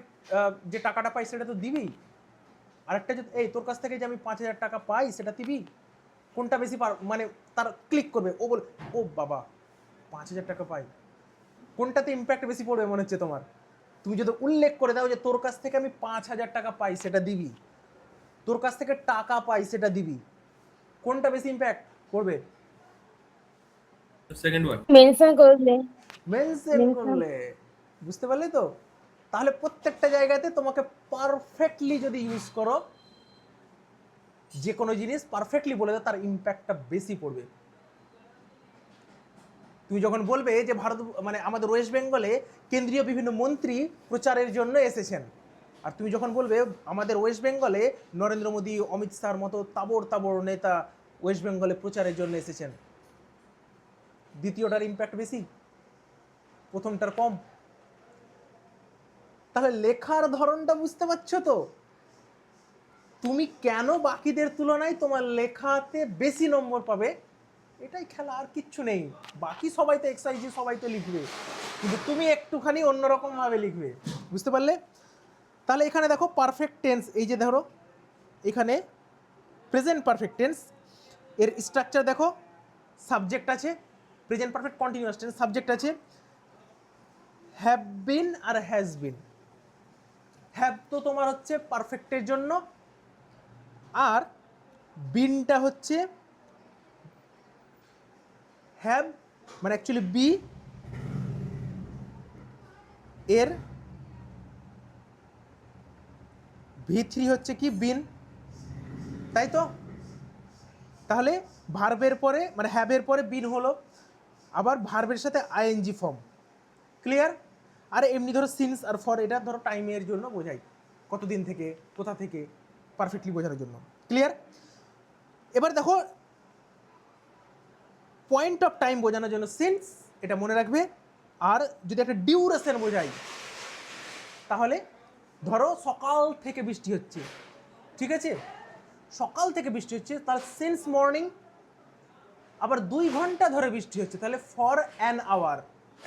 যে টাকাটা পাই সেটা তো দিবি, আরেকটা যদি এই তোর কাছ থেকে যে আমি 5000 টাকা পাই সেটা দিবি, কোনটা বেশি মানে তার ক্লিক করবে, ও বল ও বাবা 5000 টাকা পাই, কোনটাতে ইম্প্যাক্ট বেশি পড়বে মনে হচ্ছে তোমার? তুমি যদি উল্লেখ করে দাও যে তোর কাছ থেকে আমি 5000 টাকা পাই সেটা দিবি, তোর কাছ থেকে টাকা পাই সেটা দিবি, কোনটা বেশি ইম্প্যাক্ট করবে? Second one. মেনশন করলে। মেনশন করলে। বুঝতে পারলে তো? তাহলে প্রত্যেকটা জায়গাতে তোমাকে পারফেক্টলি যদি ইউজ করো, যে কোনো জিনিস পারফেক্টলি বলে দাও, তার ইম্প্যাক্টটা বেশি পড়বে। তুমি যখন বলবে যে ভারত মানে আমাদের ওয়েস্ট বেঙ্গলে কেন্দ্রীয় বিভিন্ন মন্ত্রী প্রচারের জন্য এসেছেন, আর তুমি যখন বলবে আমাদের ওয়েস্ট বেঙ্গলে নরেন্দ্র মোদী অমিত শাহর মতো তাবড় তাবড় নেতা ওয়েস্ট বেঙ্গলে প্রচারের জন্য এসেছেন, দ্বিতীয়টার ইম্প্যাক্ট বেশি, প্রথমটার কম। তাহলে লেখার ধরনটা বুঝতে পারছো তো? তুমি কেন বাকিদের তুলনায় তোমার লেখাতে বেশি নম্বর পাবে, এটাই খেলা, আর কিচ্ছু নেই। বাকি সবাই তো এক্সাইজি, সবাই তো লিখবে, কিন্তু তুমি একটুখানি অন্যরকম ভাবে লিখবে। বুঝতে পারলে? তাহলে এখানে দেখো পারফেক্ট টেন্স, এই যে ধরো এখানে প্রেজেন্ট পারফেক্ট টেন্স, এর স্ট্রাকচার দেখো, সাবজেক্ট আছে, present perfect continuous tense, subject আছে হ্যাভ বিন আর হ্যাজ বিন। হ্যাভ তো তোমার হচ্ছে পারফেক্টের জন্য, আর বিনটা হচ্ছে হ্যাভ মানে অ্যাকচুয়ালি বি এর V3 হচ্ছে কি বিন, তাই তো? তাহলে ভার্বের পরে মানে হ্যাভের পরে বিন হলো, আবার ভার্বের সাথে আইএনজি ফর্ম। ক্লিয়ার? আর এমনি ধরো সিন্স আর ফর, এটা ধরো টাইমের জন্য বোঝাই, কতদিন থেকে কোথা থেকে, পারফেক্টলি বোঝানোর জন্য। ক্লিয়ার? এবার দেখো পয়েন্ট অফ টাইম বোঝানোর জন্য সিন্স, এটা মনে রাখবে। আর যদি একটা ডিউরেশন বোঝাই, তাহলে ধরো সকাল থেকে বৃষ্টি হচ্ছে, ঠিক আছে, সকাল থেকে বৃষ্টি হচ্ছে, তাহলে সিন্স মর্নিং। আবার 2 ঘন্টা ধরে বৃষ্টি হচ্ছে, তাহলে ফর অ্যান আওয়ার।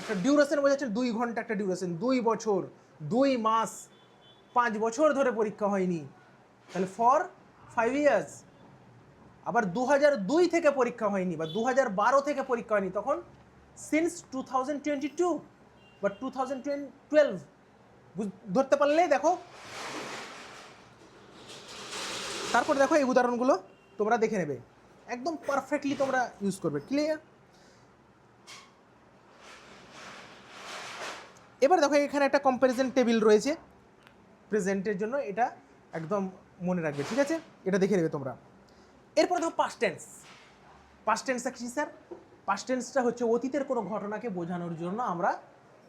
একটা ডিউরেশন বোঝাচ্ছে 2 ঘন্টা, একটা ডিউরেশন 2 বছর, 2 মাস, 5 বছর ধরে পরীক্ষা হয়নি, তাহলে ফর 5 ইয়ার্স। আবার 2002 থেকে পরীক্ষা হয়নি বা 2012 থেকে পরীক্ষা হয়নি, তখন সিন্স 2022 বা 2012 ধরতে পারলে দেখো। তারপর দেখো এই উদাহরণগুলো তোমরা দেখে নেবে, একদম পারফেক্টলি তোমরা ইউজ করবে। ক্লিয়ার? এবার দেখো এখানে একটা কম্প্যারিজন টেবিল রয়েছে প্রেজেন্টের জন্য, এটা একদম মনে রাখবে, ঠিক আছে? এটা দেখে নেবে তোমরা। এরপর দেখো পাস্ট টেন্স। পাস্ট টেন্সটা কি স্যার? পাস্ট টেন্সটা হচ্ছে অতীতের কোনো ঘটনাকে বোঝানোর জন্য আমরা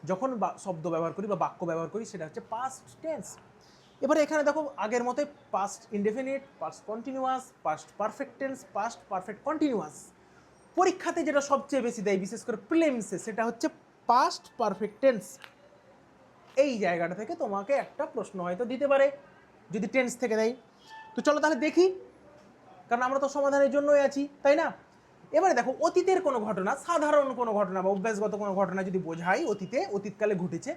যখন শব্দ ব্যবহার করি বা বাক্য ব্যবহার করি, সেটা হচ্ছে পাস্ট টেন্স। এবারে এখানে দেখো আগের মতোই past indefinite, past continuous, past perfect tense, past perfect continuous. পরীক্ষাতে যেটা সবচেয়ে বেশি দেয়, বিশেষ করে প্রিলিমসে, সেটা হচ্ছে পাস্ট পারফেক্ট টেন্স। এই জায়গাটা থেকে তোমাকে একটা প্রশ্ন হয়তো দিতে পারে যদি টেন্স থেকে দেয়। তো চলো তাহলে দেখি, কারণ আমরা তো সমাধানের জন্যই আছি, তাই না? এবারে দেখো অতীতের কোনো ঘটনা, সাধারণ কোনো ঘটনা বা অভ্যাসগত কোনো ঘটনা যদি বোঝাই অতীতকালে ঘটেছে,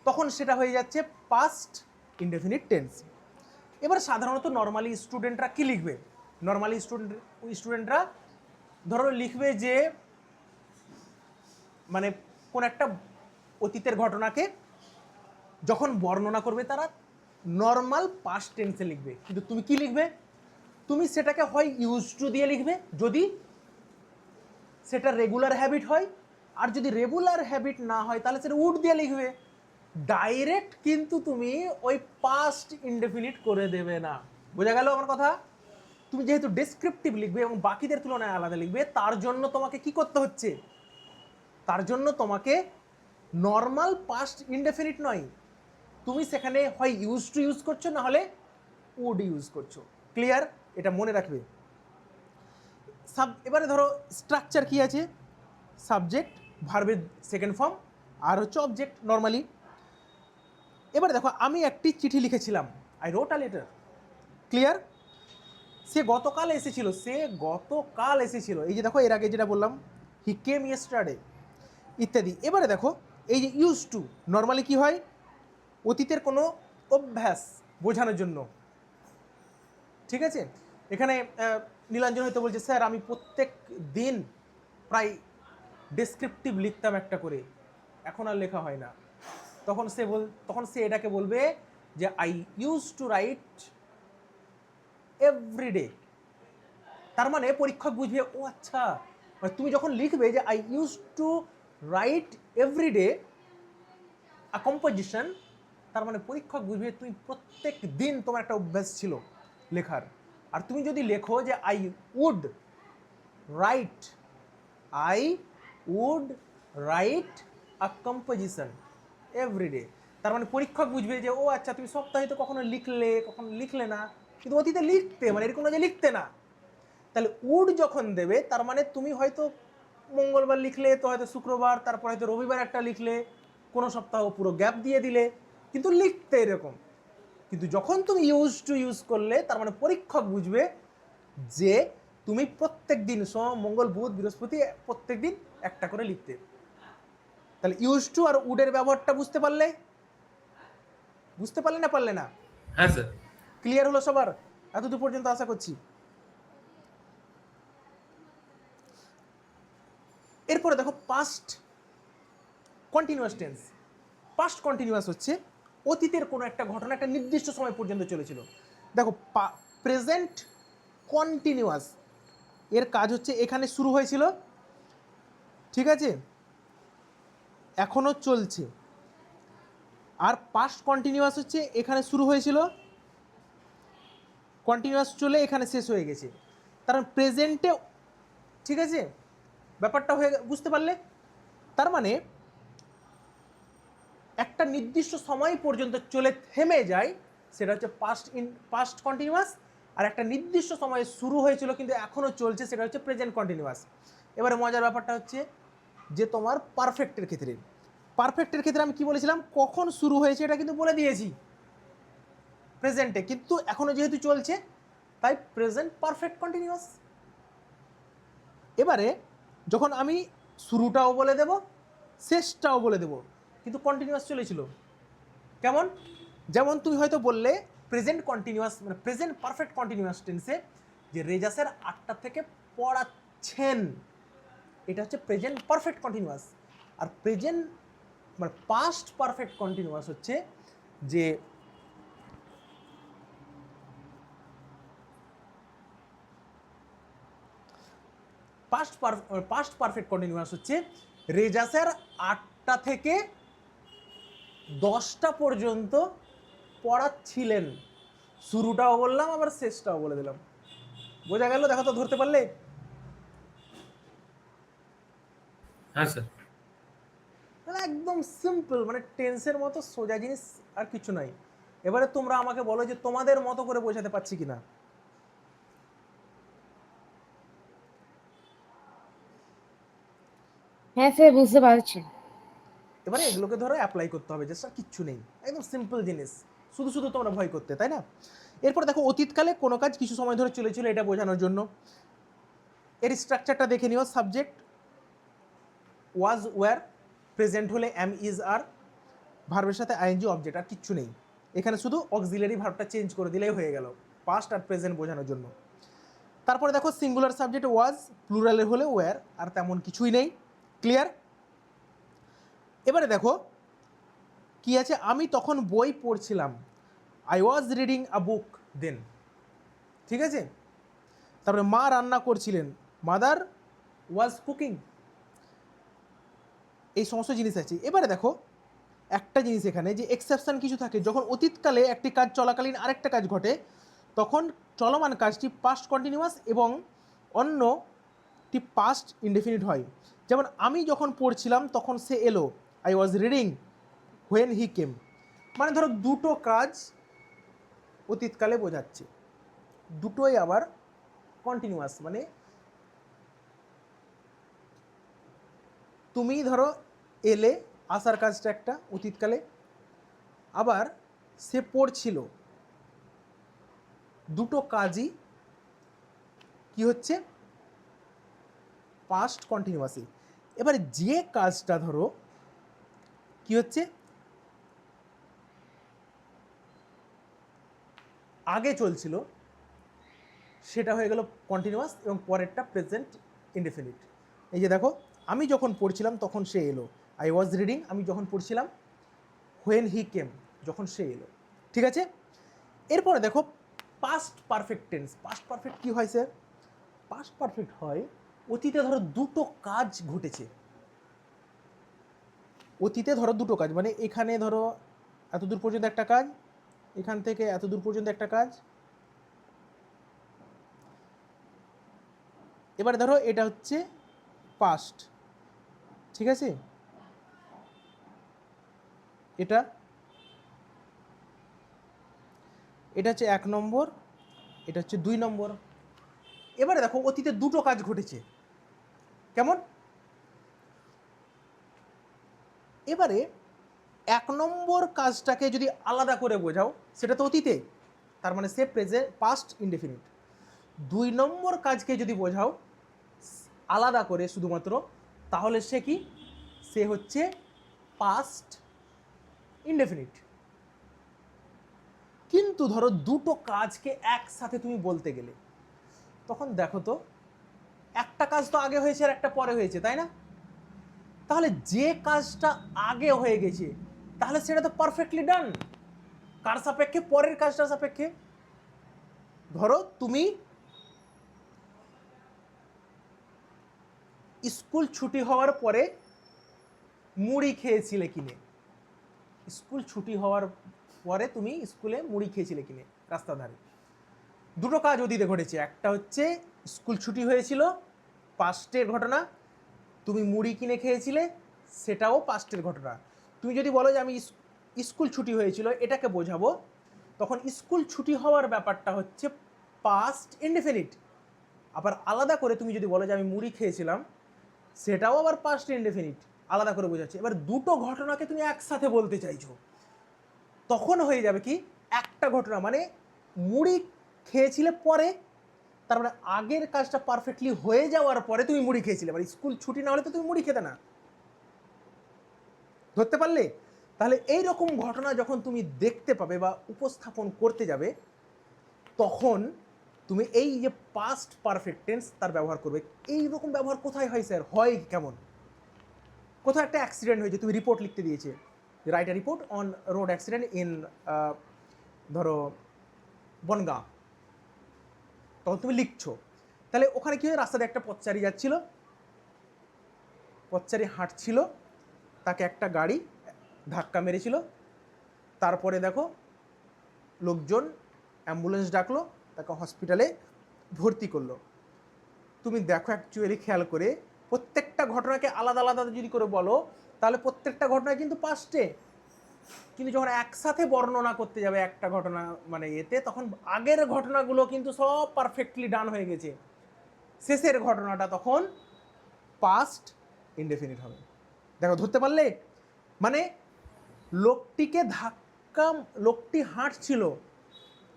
তখন সেটা হয়ে যাচ্ছে পাস্ট ইনডেফিনিট টেন্স। এবার সাধারণত নর্মালি স্টুডেন্টরা কি লিখবে? নর্মালি স্টুডেন্টরা ধরো লিখবে যে মানে কোন একটা অতীতের ঘটনাকে যখন বর্ণনা করবে তারা নর্মাল পাস্ট টেন্সে লিখবে। কিন্তু তুমি কি লিখবে? তুমি সেটাকে হয় ইউজ টু দিয়ে লিখবে যদি সেটা রেগুলার হ্যাবিট হয়, আর যদি রেগুলার হ্যাবিট না হয় তাহলে সেটা উড দিয়ে লিখবে। ডাইরেক্ট কিন্তু তুমি ওই পাস্ট ইনডেফিনিট করে দেবে না। বোঝা গেল আমার কথা? তুমি যেহেতু ডেসক্রিপটিভ লিখবে এবং বাকিদের তুলনায় আলাদা লিখবে, তার জন্য তোমাকে কি করতে হচ্ছে? তার জন্য তোমাকে নর্মাল পাস্ট ইনডেফিনিট নয়, তুমি সেখানে হয় ইউজ টু ইউজ করছো, না হলে উড ইউজ করছো। ক্লিয়ার? এটা মনে রাখবে। এবারে ধরো স্ট্রাকচার কি আছে? সাবজেক্ট, ভার্বের সেকেন্ড ফর্ম, আর হচ্ছে অবজেক্ট নর্মালি। এবারে দেখো আমি একটি চিঠি লিখেছিলাম, I wrote a letter. Clear? সে গতকাল এসেছিল, এই যে দেখো এর আগে যেটা বললাম, হি কেম ইয়েস্টারডে ইত্যাদি। এবারে দেখো এই যে ইউজ টু, নর্মালি কি হয়? অতীতের কোনো অভ্যাস বোঝানোর জন্য, ঠিক আছে? এখানে নীলাঞ্জন হয়তো বলছে, স্যার আমি প্রত্যেক দিন প্রায় ডেসক্রিপটিভ লিখতাম একটা করে, এখন আর লেখা হয় না। তখন সে এটাকে বলবে যে I use to write everyday. তার মানে পরীক্ষক বুঝবে, ও আচ্ছা, মানে তুমি যখন লিখবে যে I use to write everyday a composition, তার মানে পরীক্ষক বুঝবে তুমি প্রত্যেক দিন তোমার একটা অভ্যাস ছিল লেখার। আর তুমি যদি লেখো যে I would write a composition everyday, তার মানে পরীক্ষক বুঝবে যে ও আচ্ছা, তুমি সপ্তাহে তো কখনো লিখলে না, কিন্তু অতীতে লিখতে, মানে এরকম যে লিখতে না। তাহলে উড যখন দেবে, তার মানে তুমি হয়তো মঙ্গলবার লিখলে, তো হয়তো শুক্রবার, তারপর হয়তো রবিবার একটা লিখলে, কোনো সপ্তাহ পুরো গ্যাপ দিয়ে দিলে, কিন্তু লিখতে এরকম। কিন্তু যখন তুমি ইউজ টু ইউজ করলে, তার মানে পরীক্ষক বুঝবে যে তুমি প্রত্যেক দিন, সোম, মঙ্গল, বুধ, বৃহস্পতি, প্রত্যেক দিন একটা করে লিখতে। তাহলে ইউজ টু আর উডের ব্যবহারটা বুঝতে পারলে? বুঝতে পারলে না পারলে না? হ্যাঁ স্যার। ক্লিয়ার হলো সবার এতদূর পর্যন্ত? আশা করছি। এরপরে দেখো past continuous tense. Past continuous হচ্ছে অতীতের কোনো একটা ঘটনা একটা নির্দিষ্ট সময় পর্যন্ত চলেছিল। দেখো প্রেজেন্ট কন্টিনিউয়াস এর কাজ হচ্ছে এখানে শুরু হয়েছিল, ঠিক আছে, এখনো চলছে। আর পাস্ট কন্টিনিউয়াস হচ্ছে এখানে শুরু হয়েছিল, কন্টিনিউয়াস চলে এখানে শেষ হয়ে গেছে। কারণ প্রেজেন্টে, ঠিক আছে, ব্যাপারটা হয়ে বুঝতে পারলে? তার মানে একটা নির্দিষ্ট সময় পর্যন্ত চলে থেমে যায়, সেটা হচ্ছে পাস্ট কন্টিনিউয়াস। আর একটা নির্দিষ্ট সময়ে শুরু হয়েছিল কিন্তু এখনও চলছে, সেটা হচ্ছে প্রেজেন্ট কন্টিনিউয়াস। এবারে মজার ব্যাপারটা হচ্ছে যে তোমার পারফেক্টের ক্ষেত্রে আমি কি বলেছিলাম, কখন শুরু হয়েছে এটা কিন্তু বলে দিয়েছি প্রেজেন্টে, কিন্তু এখনও যেহেতু চলছে তাই প্রেজেন্ট পারফেক্ট কন্টিনিউয়াস। এবারে যখন আমি শুরুটাও বলে দেব শেষটাও বলে দেব, কিন্তু কন্টিনিউয়াস চলেছিল। কেমন? যেমন তুমি হয়তো বললে প্রেজেন্ট কন্টিনিউয়াস মানে প্রেজেন্ট পারফেক্ট কন্টিনিউয়াস টেন্সে যে রেজাসের 8টা থেকে পড়াচ্ছেন, এটা হচ্ছে প্রেজেন্ট পারফেক্ট কন্টিনিউয়াস। আর প্রেজেন্ট মানে পাস্ট পারফেক্ট কন্টিনিউয়াস হচ্ছে যে পাস্ট পারফেক্ট কন্টিনিউয়াস হচ্ছে রেজাসের 8টা থেকে 10টা পর্যন্ত পড়াচ্ছিলেন। শুরুটাও বললাম আবার শেষটাও বলে দিলাম। বোঝা গেল? দেখো তো ধরতে পারলে? হ্যাঁ স্যার। মানে একদম সিম্পল, মানে টেন্সের মতো সোজা জিনিস আর কিছু নাই। এবারে তোমরা আমাকে বলো যে তোমাদের মতো করে বোঝাতে পারছি কিনা। হ্যাঁ স্যার, বুঝতে পারছি। এবারে এগুলোকে ধরো অ্যাপ্লাই করতে হবে, জাস্ট আর কিচ্ছু নেই, একদম সিম্পল জিনিস। শুধু শুধু তোমরা ভয় করতে, তাই না? এরপর দেখো অতীতকালে কোনো কাজ কিছু সময় ধরে চলেছিল, এটা বোঝানোর জন্য এর স্ট্রাকচারটা দেখে নিও। সাবজেক্ট ওয়াজ ওয়্যার, প্রেজেন্ট হলে এম ইজ আর, ভার্বের সাথে আইএনজি, অবজেক্ট, আর কিচ্ছু নেই এখানে, শুধু অক্সিলারি ভার্বটা চেঞ্জ করে দিলেই হয়ে গেল পাস্ট আর প্রেজেন্ট বোঝানোর জন্য। তারপরে দেখো সিঙ্গুলার সাবজেক্ট ওয়াজ, প্লুরালের হলে ওয়্যার, আর তেমন কিছুই নেই। ক্লিয়ার? এবারে দেখো কি আছে, আমি তখন বই পড়ছিলাম, আই ওয়াজ রিডিং আ বুক দেন, ঠিক আছে। তারপরে মা রান্না করছিলেন, মাদার ওয়াজ কুকিং। এই সমস্ত জিনিস আছে। এবারে দেখো একটা জিনিস এখানে যে এক্সেপশন কিছু থাকে, যখন অতীতকালে একটি কাজ চলাকালীন আরেকটা কাজ ঘটে তখন চলমান কাজটি পাস্ট কন্টিনিউয়াস এবং অন্যটি পাস্ট ইনডেফিনিট হয়। যেমন আমি যখন পড়ছিলাম তখন সে এলো, I was reading when he came. মানে ধরো দুটো কাজ অতীতকালে বোঝাচ্ছে, দুটোই আবার কন্টিনিউয়াস। মানে তুমি ধরো এলে, আসার কাজটা একটা অতীতকালে, আবার সে পড়ছিল, দুটো কাজই কি হচ্ছে পাস্ট কন্টিনিউয়াসে। এবারে যে কাজটা ধরো কি হচ্ছে আগে চলছিল, সেটা হয়ে গেল কন্টিনিউয়াস এবং পরেরটা প্রেজেন্ট ইনডেফিনিট। এই যে দেখো, আমি যখন পড়ছিলাম তখন সে এলো, আই ওয়াজ রিডিং আমি যখন পড়ছিলাম, হোয়েন হি কেম যখন সে এলো, ঠিক আছে। এরপরে দেখো past perfect tense. Past perfect কী হয় স্যার? পাস্ট পারফেক্ট হয় অতীতে ধরো দুটো কাজ ঘটেছে, অতীতে ধরো দুটো কাজ, মানে এখানে ধরো এতদূর পর্যন্ত একটা কাজ, এখান থেকে এতদূর পর্যন্ত একটা কাজ। এবারে ধরো এটা হচ্ছে পাস্ট, ঠিক আছে, এটা এটা হচ্ছে 1 নম্বর, এটা হচ্ছে 2 নম্বর। এবারে দেখো অতীতে দুটো কাজ ঘটেছে, কেমন? এবারে 1 নম্বর কাজটাকে যদি আলাদা করে বোঝাও সেটা তো অতীতে, তার মানে সে প্রেজেন্ট পাস্ট ইনডেফিনিট। 2 নম্বর কাজকে যদি বোঝাও আলাদা করে শুধুমাত্র, তাহলে সে কি? সে হচ্ছে পাস্ট ইনডেফিনিট। কিন্তু ধরো দুটো কাজকে একসাথে তুমি বলতে গেলে, তখন দেখো তো একটা কাজ তো আগে হয়েছে আর একটা পরে হয়েছে, তাই না? তাহলে যে কাজটা আগে হয়ে গেছে তাহলে সেটা তো পারফেক্টলি ডান। কার সাপেক্ষে? পরের কাজটার সাপেক্ষে। ধরো তুমি স্কুল ছুটি হওয়ার পরে মুড়ি খেয়েছিলে কিনে, স্কুল ছুটি হওয়ার পরে তুমি স্কুলে মুড়ি খেয়েছিলে কিনে রাস্তার ধারে। দুটো কাজ অতীতে ঘটেছে, একটা হচ্ছে স্কুল ছুটি হয়েছিল, পাস্টের ঘটনা, তুমি মুড়ি কিনে খেয়েছিলে, সেটাও পাস্টের ঘটনা। তুমি যদি বলো যে আমি স্কুল ছুটি হয়েছিল এটাকে বোঝাবো, তখন স্কুল ছুটি হওয়ার ব্যাপারটা হচ্ছে পাস্ট ইনডেফিনিট। আবার আলাদা করে তুমি যদি বলো যে আমি মুড়ি খেয়েছিলাম, সেটাও আবার পাস্ট ইনডেফিনিট, আলাদা করে বোঝাচ্ছে। এবার দুটো ঘটনাকে তুমি একসাথে বলতে চাইছো, তখন হয়ে যাবে কি একটা ঘটনা, মানে মুড়ি খেয়েছিলে পরে, তার মানে আগের কাজটা পারফেক্টলি হয়ে যাওয়ার পরে তুমি মুড়ি খেয়েছিলে, মানে স্কুল ছুটি না হলে তো তুমি মুড়ি খেতে না। ধরতে পারলে? তাহলে এই রকম ঘটনা যখন তুমি দেখতে পাবে বা উপস্থাপন করতে যাবে, তখন তুমি এই যে পাস্ট পারফেক্ট টেন্স তার ব্যবহার করবে। এই রকম ব্যবহার কোথায় হয় স্যার? হয় কেমন? কোথাও একটা অ্যাক্সিডেন্ট হয়েছে, তুমি রিপোর্ট লিখতে দিয়েছে, write a report on road accident in ধরো বনগাঁ, তখন তুমি লিখছো। তাহলে ওখানে কি হয়, রাস্তাতে একটা পথচারী যাচ্ছিল, পথচারী হাঁটছিল, তাকে একটা গাড়ি ধাক্কা মেরেছিল, তারপরে দেখো লোকজন অ্যাম্বুলেন্স ডাকলো, তাকে হসপিটালে ভর্তি করলো। তুমি দেখো অ্যাকচুয়ালি খেয়াল করে প্রত্যেকটা ঘটনাকে আলাদা আলাদা যদি করে বলো, তাহলে প্রত্যেকটা ঘটনা কিন্তু পাস্টে, কিন্তু যখন একসাথে বর্ণনা করতে যাবে একটা ঘটনা মানে এতে, তখন আগের ঘটনাগুলো কিন্তু সব পারফেক্টলি ডান হয়ে গেছে, শেষের ঘটনাটা তখন পাস্ট ইনডেফিনিট হবে। দেখো ধরতে পারলে? মানে লোকটিকে ধাক্কা, লোকটি হাঁটছিল,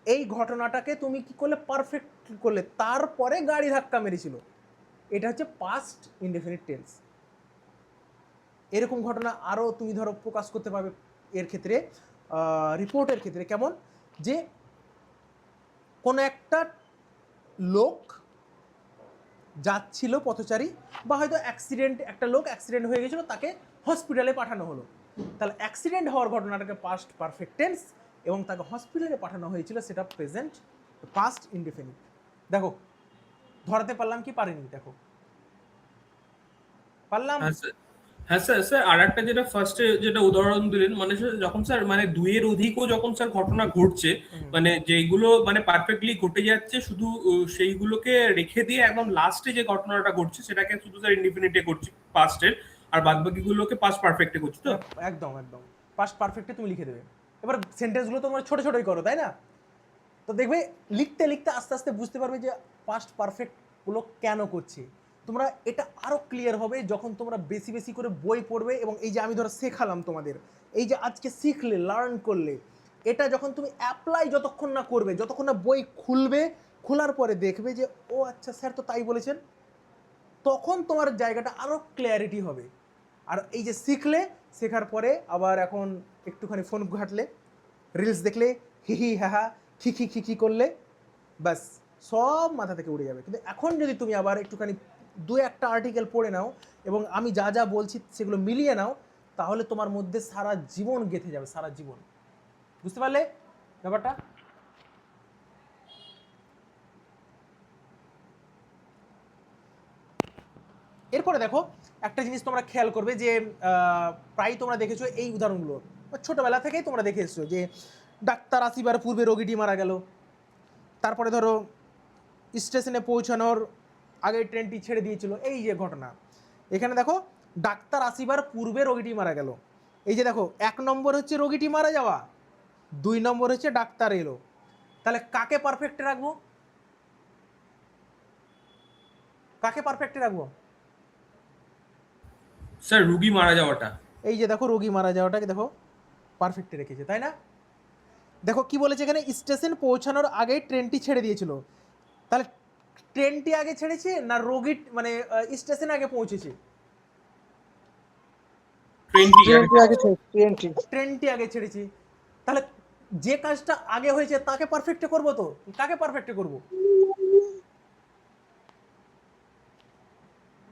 এই ঘটনাটাকে তুমি কি করলে? পারফেক্ট করলে, তারপরে গাড়ি ধাক্কা মেরেছিল, এটা হচ্ছে পাস্ট ইনডেফিনিট টেন্স। এরকম ঘটনা আরও তুমি ধরো প্রকাশ করতে পারবে এর ক্ষেত্রে, রিপোর্টের ক্ষেত্রে। কেমন? যে কোনো একটা লোক যাচ্ছিল পথচারী, বা হয়তো অ্যাক্সিডেন্ট, একটা লোক অ্যাক্সিডেন্ট হয়ে গেছিলো, তাকে হসপিটালে পাঠানো হলো, তাহলে অ্যাক্সিডেন্ট হওয়ার ঘটনাটাকে পাস্ট পারফেক্ট টেন্স, এবং তাকে হসপিটালে পাঠানো হয়েছিল সেটা প্রেজেন্ট পাস্ট ইনডেফিনিট। দেখো ধরাতে পারলাম কি পারিনি? দেখো পারলাম। হ্যাঁ স্যার, স্যার আর একটা যেটা ফার্স্টে যেটা উদাহরণ দিলেন, মানে যখন স্যার মানে দুইয়ের অধিকও যখন স্যার ঘটনা ঘটছে, মানে যেগুলো মানে পারফেক্টলি ঘটে যাচ্ছে, শুধু সেইগুলোকে রেখে দিয়ে একদম লাস্টে যে ঘটনাটা ঘটছে সেটাকে শুধু স্যার ইনডিফিনিটে করছি পাস্টের, আর বাদ বাকিগুলোকে পাস্ট পারফেক্টে করছি। তো একদম একদম পাস্ট পারফেক্টে তুমি লিখে দেবে। এবার সেন্টেন্সগুলো তোমরা ছোট ছোটই করো, তাই না? তো দেখবে লিখতে লিখতে আস্তে আস্তে বুঝতে পারবে যে পাস্ট পারফেক্টগুলো কেন করছে। তোমরা এটা আরও ক্লিয়ার হবে যখন তোমরা বেশি বেশি করে বই পড়বে, এবং এই যে আমি ধরো শেখালাম তোমাদের, এই যে আজকে শিখলে, লার্ন করলে, এটা যখন তুমি অ্যাপ্লাই যতক্ষণ না করবে, যতক্ষণ না বই খুলবে, খোলার পরে দেখবে যে ও আচ্ছা স্যার তো তাই বলেছেন, তখন তোমার জায়গাটা আরও ক্লিয়ারিটি হবে। আর এই যে শিখলে, শেখার পরে আবার এখন একটুখানি ফোন ঘাটলে, রিলস দেখলে, হি হি হা হা খি খি খি খি করলে, ব্যাস সব মাথা থেকে উড়ে যাবে। কিন্তু এখন যদি তুমি আবার একটুখানি দু একটা আর্টিকেল পড়ে নাও, এবং আমি যা যা বলছি সেগুলো মিলিয়ে নাও, তাহলে তোমার মধ্যে সারা জীবন গেঁথে যাবে, সারা জীবন। বুঝতে পারলে ব্যাপারটা? এরপরে দেখো একটা জিনিস তোমরা খেয়াল করবে যে প্রায় তোমরা দেখেছো এই উদাহরণগুলো, ছোটবেলা থেকেই তোমরা দেখে এসছো যে ডাক্তার আসিবার পূর্বে রোগীটি মারা গেল, তারপরে ধরো স্টেশনে পৌঁছানোর আগে ট্রেনটি ছেড়ে দিয়েছিল, এই যে ঘটনা। এখানে দেখো ডাক্তার আসিবার পূর্বে রোগীটি মারা গেল, এই যে দেখো 1 নম্বর হচ্ছে রোগীটি মারা যাওয়া, 2 নম্বর হচ্ছে ডাক্তার এলো। তাহলে কাকে পারফেক্টে রাখবো? কাকে পারফেক্টে রাখবো? স্যার রোগী মারা যাওয়াটা, এই যে দেখো রোগী মারা যাওয়াটাকে দেখো পারফেক্টে রেখেছে, তাই না? দেখো কি বলেছে এখানে, স্টেশন পৌঁছানোর আগেই ট্রেনটি ছেড়ে দিয়েছিল। তাহলে ট্রেনটি আগে ছেড়েছে না রোগী মানে স্টেশনে আগে পৌঁছেছে? ট্রেনটি ট্রেনটি আগে ছেড়ে- ট্রেনটি ট্রেনটি আগে ছেড়েছে। তাহলে যে কাজটা আগে হয়েছে তাকে পারফেক্টে করবো, তো কাকে পারফেক্টে করব?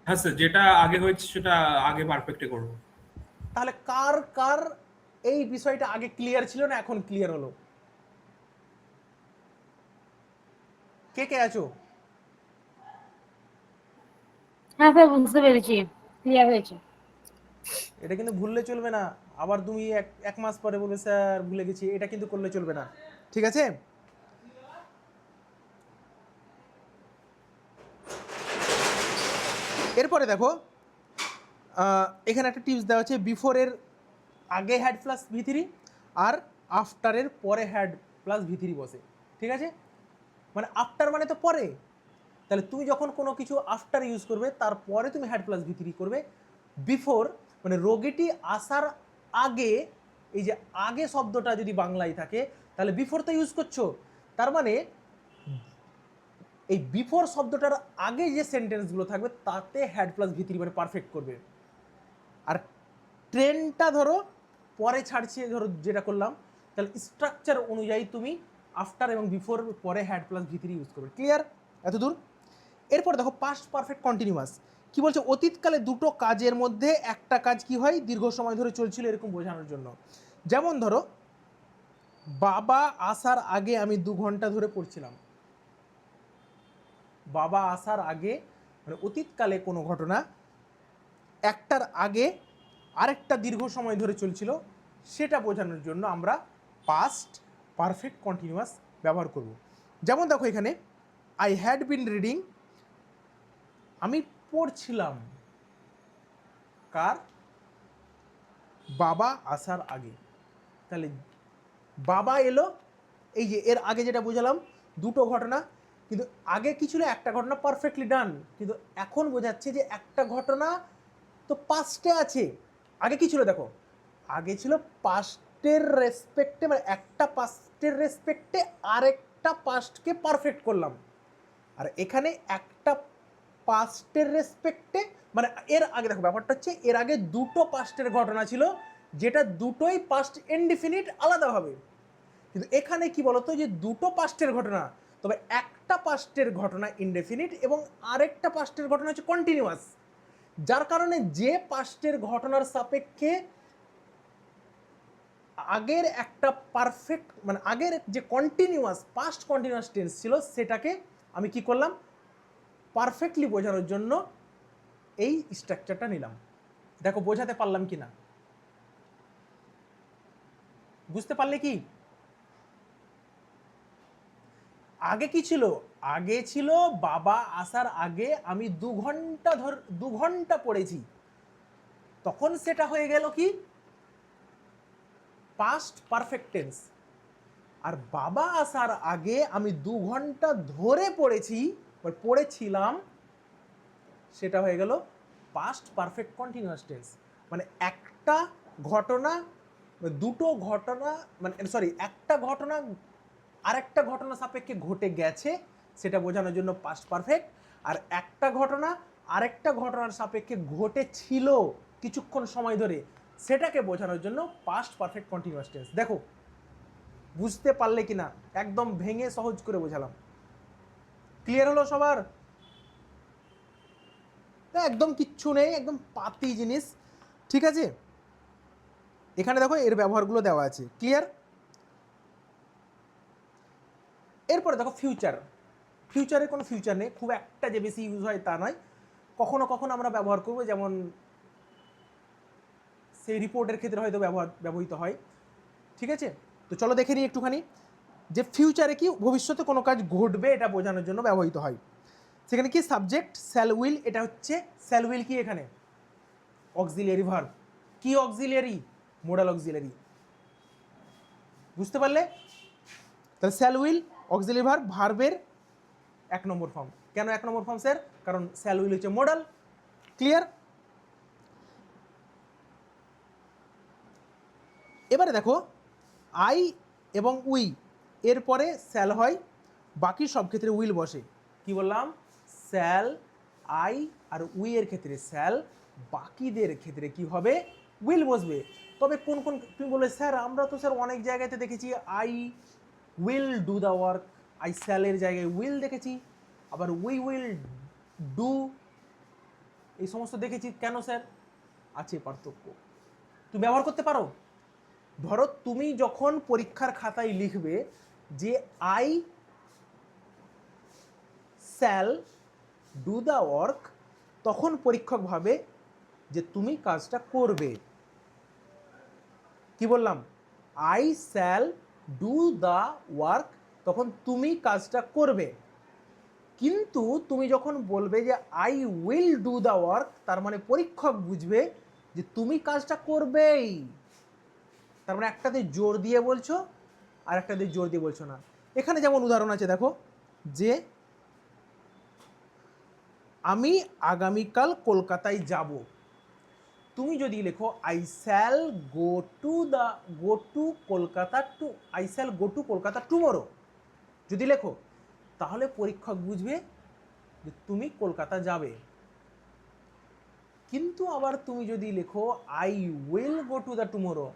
হ্যাঁ স্যার, যেটা আগে হয়েছে সেটা আগে পারফেক্টে করবো। তাহলে কার কার এই বিষয়টা আগে ক্লিয়ার ছিল না এখন ক্লিয়ার হলো? কে কে আছো? হ্যাঁ স্যার, বুঝতে পেরেছি, ক্লিয়ার হয়েছে। এটা কিন্তু ভুললে চলবে না। আবার তুমি এক মাস পরে বলবে স্যার ভুলে গেছি, এটা কিন্তু করলে চলবে না, ঠিক আছে? এরপরে দেখো এখানে একটা টিপস দেওয়া হচ্ছে, বিফোরের আগে হ্যাড প্লাস ভি3 আর আফটারের পরে হ্যাড প্লাস ভি3 বসে, ঠিক আছে? মানে আফটার মানে তো পরে, তাহলে তুমি যখন কোনো কিছু আফটার ইউজ করবে তারপরে তুমি হ্যাড প্লাস ভি3 করবে। বিফোর মানে রোগীটি আসার আগে, এই যে আগে শব্দটা যদি বাংলায় থাকে তাহলে বিফোর তো ইউজ করছো, তার মানে এই বিফোর শব্দটার আগে যে সেন্টেন্সগুলো থাকবে তাতে হ্যাড প্লাস ভি3 মানে পারফেক্ট করবে। আর ট্রেনটা ধরো পরে ছাড়ছে, ধরো যেটা করলাম, তাহলে স্ট্রাকচার অনুযায়ী তুমি আফটার এবং বিফোর পরে হ্যাড প্লাস ভি3 ইউজ করবে। ক্লিয়ার এত দূর? এরপর দেখো পাস্ট পারফেক্ট কন্টিনিউয়াস কি বলছে, অতীতকালে দুটো কাজের মধ্যে একটা কাজ কি হয় দীর্ঘ সময় ধরে চলছিল এরকম বোঝানোর জন্য। যেমন ধরো বাবা আসার আগে আমি 2 ঘন্টা ধরে পড়ছিলাম। বাবা আসার আগে মানে অতীতকালে কোনো ঘটনা একটার আগে আরেকটা দীর্ঘ সময় ধরে চলছিল, সেটা বোঝানোর জন্য আমরা পাস্ট পারফেক্ট কন্টিনিউয়াস ব্যবহার করব। যেমন দেখো এখানে আই হ্যাড বিন রিডিং, আমি পড়ছিলাম, কার? বাবা আসার আগে। তাহলে বাবা এলো, এই যে এর আগে যেটা বুঝালাম দুটো ঘটনা, কিন্তু আগে কি ছিল? একটা ঘটনা পারফেক্টলি ডান, কিন্তু এখন বোঝাচ্ছে যে একটা ঘটনা তো পাস্টে আছে। আগে কি ছিল দেখো, আগে ছিল পাস্টের রেসপেক্টে, মানে একটা পাস্টের রেসপেক্টে আরেকটা পাস্টকে পারফেক্ট করলাম। আর এখানে একটা পাস্টের রেসপেক্টে, মানে এর আগে দেখো ব্যাপারটা হচ্ছে এর আগে দুটো পাস্টের ঘটনা ছিল, যেটা দুটোই পাস্ট ইনডিফিনিট আলাদাভাবে। কিন্তু এখানে কি বলতো, যে দুটো পাস্টের ঘটনা, তবে একটা পাস্টের ঘটনা ইনডেফিনিট এবং আরেকটা পাস্টের ঘটনা হচ্ছে কন্টিনিউয়াস, যার কারণে যে পাস্টের ঘটনার সাপেক্ষে আগের একটা পারফেক্ট মানে আগের যে কন্টিনিউয়াস পাস্ট কন্টিনিউয়াস টেন্স ছিল সেটাকে আমি কি করলাম, পারফেক্টলি বোঝানোর জন্য এই স্ট্রাকচারটা নিলাম। দেখো বোঝাতে পারলাম কি না, বুঝতে পারলে কি? আগে কি ছিল? আগে ছিল বাবা আসার আগে আমি 2 ঘন্টা পড়েছি, তখন সেটা হয়ে গেল কি পাস্ট পারফেক্ট টেন্স। আর বাবা আসার আগে আমি 2 ঘন্টা ধরে পড়েছি বা পড়েছিলাম, সেটা হয়ে গেল পাস্ট পারফেক্ট কন্টিনিউয়াস টেন্স। মানে একটা ঘটনা, দুটো ঘটনা, মানে সরি একটা ঘটনা আরেকটা ঘটনা সাপেক্ষে ঘটে গেছে সেটা বোঝানোর জন্য পাস্ট পারফেক্ট, আর একটা ঘটনা আরেকটা ঘটনার সাপেক্ষে ঘটেছিল কিছুক্ষণ সময় ধরে, সেটাকে বোঝানোর জন্য পাস্ট পারফেক্ট কন্টিনিউয়াস টেন্স। দেখো বুঝতে পারলে কি না, একদম ভেঙে সহজ করে বোঝালাম। ক্লিয়ার হলো সবার? একদম কিচ্ছু নেই, একদম পাতি জিনিস, ঠিক আছে? এখানে দেখো এর ব্যবহারগুলো দেওয়া আছে, ক্লিয়ার? এরপরে দেখো ফিউচার। ফিউচারে কোনো ফিউচার নেই, খুব একটা যে বেশি ইউজ হয় তা নয়, কখনো কখনো আমরা ব্যবহার করবো, যেমন সেই রিপোর্টের ক্ষেত্রে হয়তো ব্যবহৃত হয়, ঠিক আছে? তো চলো দেখে নিই একটুখানি যে ফিউচারে কি ভবিষ্যতে কোনো কাজ ঘটবে এটা বোঝানোর জন্য ব্যবহৃত হয়। সেখানে কি সাবজেক্ট শ্যাল উইল, এটা হচ্ছে শ্যাল উইল কি এখানে অক্সিলিয়ারি ভার্ব। কি অক্সিলিয়ারি? Modal auxiliary. বুঝতে পারলে? তাহলে শ্যাল উইল অক্সিলিয়ারি ভার্ব, ভার্বের 1 নম্বর ফর্ম। কেন 1 নম্বর ফর্ম স্যার? কারণ শ্যাল উইল হচ্ছে মোডাল। ক্লিয়ার? এবারে দেখো আই এবং উই এরপরে শ্যাল হয়, বাকি সব ক্ষেত্রে উইল বসে। কি বললাম? শ্যাল, আই আর উই এর ক্ষেত্রে শ্যাল, বাকিদের ক্ষেত্রে কি হবে? উইল বসবে। তবে কোন কোন, তুমি বলবে স্যার আমরা তো স্যার অনেক জায়গাতে দেখেছি I will do the work, I স্যালের জায়গায় উইল দেখেছি, আবার উইল ডু এই সমস্ত দেখেছি। কেন স্যার? আছে পার্থক্য, তুমি ব্যবহার করতে পারো। ধরো তুমি যখন পরীক্ষার খাতায় লিখবে যে I shall do the work, তখন পরীক্ষক ভাবে যে তুমি কাজটা করবে। কি বললাম? I shall do the work, তখন তুমি কাজটা করবে। কিন্তু তুমি যখন বলবে যে I will do the work, তার মানে পরীক্ষক বুঝবে যে তুমি কাজটা করবেই। তার মানে একটাতে জোর দিয়ে বলছো আর একটাতে জোর দিয়ে বলছো না। এখানে যেমন উদাহরণ আছে দেখো, যে আমি আগামীকাল কলকাতায় যাব, তুমি যদি লেখো I shall go to Kolkata to I shall go to Kolkata tomorrow, যদি লেখো, তাহলে পরীক্ষক বুঝবে যে তুমি কলকাতা যাবে। কিন্তু আবার তুমি যদি লেখো I will go to the tomorrow,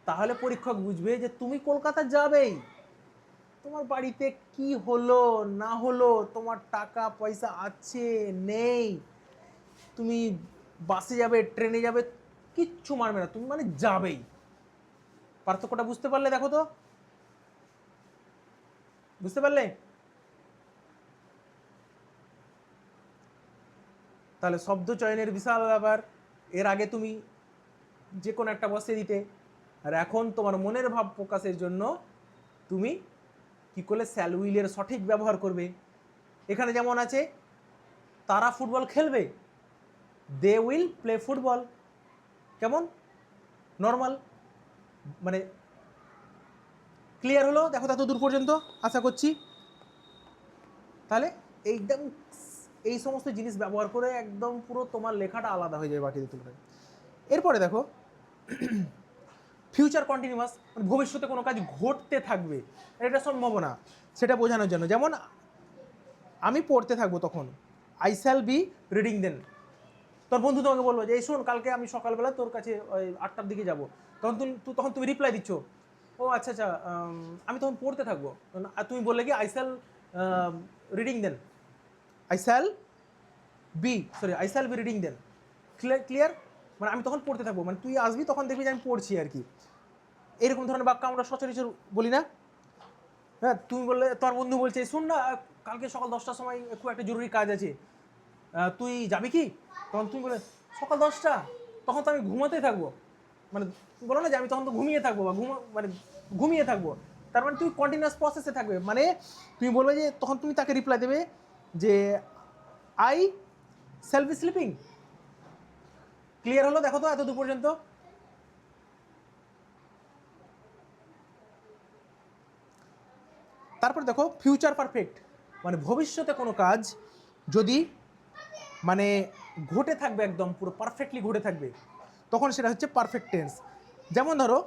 তাহলে পরীক্ষক বুঝবে যে তুমি কলকাতা যাবেই। তোমার বাড়িতে কি হলো না হলো, তোমার টাকা পয়সা আছে নেই, তুমি বাসে যাবে ট্রেনে যাবে, কিচ্ছু মানবে না, তুমি মানে যাবেই। পার্থক্যটা বুঝতে পারলে? দেখো তো, বুঝতে পারলে? তাহলে শব্দ চয়নের বিশাল ব্যাপার। এর আগে তুমি যে কোনো একটা বসে দিতে, আর এখন তোমার মনের ভাব প্রকাশের জন্য তুমি কি করলে শ্যাল উইলের সঠিক ব্যবহার করবে। এখানে যেমন আছে তারা ফুটবল খেলবে, দে উইল প্লে ফুটবল। কেমন? নর্মাল, মানে ক্লিয়ার হলো? দেখো তত দূর পর্যন্ত আশা করছি। তাহলে এইদম এই সমস্ত জিনিস ব্যবহার করে একদম পুরো তোমার লেখাটা আলাদা হয়ে যাবে বাকিদের তুলনায়। এরপরে দেখো ফিউচার কন্টিনিউয়াস, মানে ভবিষ্যতে কোনো কাজ ঘটতে থাকবে, এটা সম্ভাবনা, সেটা বোঝানোর জন্য। যেমন আমি পড়তে থাকবো তখন, আই শ্যাল বি রিডিং দেন। তোর বন্ধু তোমাকে বলবো যে এই শোন কালকে আমি সকালবেলা তোর কাছে ওই 8টার দিকে যাবো, তখন তুমি রিপ্লাই দিচ্ছ, ও আচ্ছা আচ্ছা, আমি তখন পড়তে থাকবো। আর তুমি বললে কি I shall reading then, I shall I shall be reading then. Clear? মানে আমি তখন পড়তে থাকবো, মানে তুই আসবি তখন দেখবি যে আমি পড়ছি আর কি। এরকম ধরনের বাক্য আমরা সচরাচর বলি না? হ্যাঁ, তুমি বললে, তোর বন্ধু বলছে শোন না কালকে সকাল 10টার সময় খুব একটা জরুরি কাজ আছে, তুই যাবি কি? তখন তুমি বলে সকাল 10টা, তখন তো আমি ঘুমাতে থাকবো, মানে বলো না যে আমি তখন তো ঘুমিয়ে থাকবো বা মানে ঘুমিয়ে থাকবো। তার মানে তুমি কন্টিনিউয়াস প্রসেসে থাকবে, মানে তুমি বলবে যে তখন তুমি তাকে রিপ্লাই দেবে যে I shall be sleeping. Clear হলো? দেখো তো এত দূর পর্যন্ত। তারপর দেখো ফিউচার পারফেক্ট, মানে ভবিষ্যতে কোনো কাজ যদি মানে ঘটে থাকবে, একদম পুরো পারফেক্টলি ঘটে থাকবে, তখন সেটা হচ্ছে পারফেক্ট টেন্স। যেমন ধরো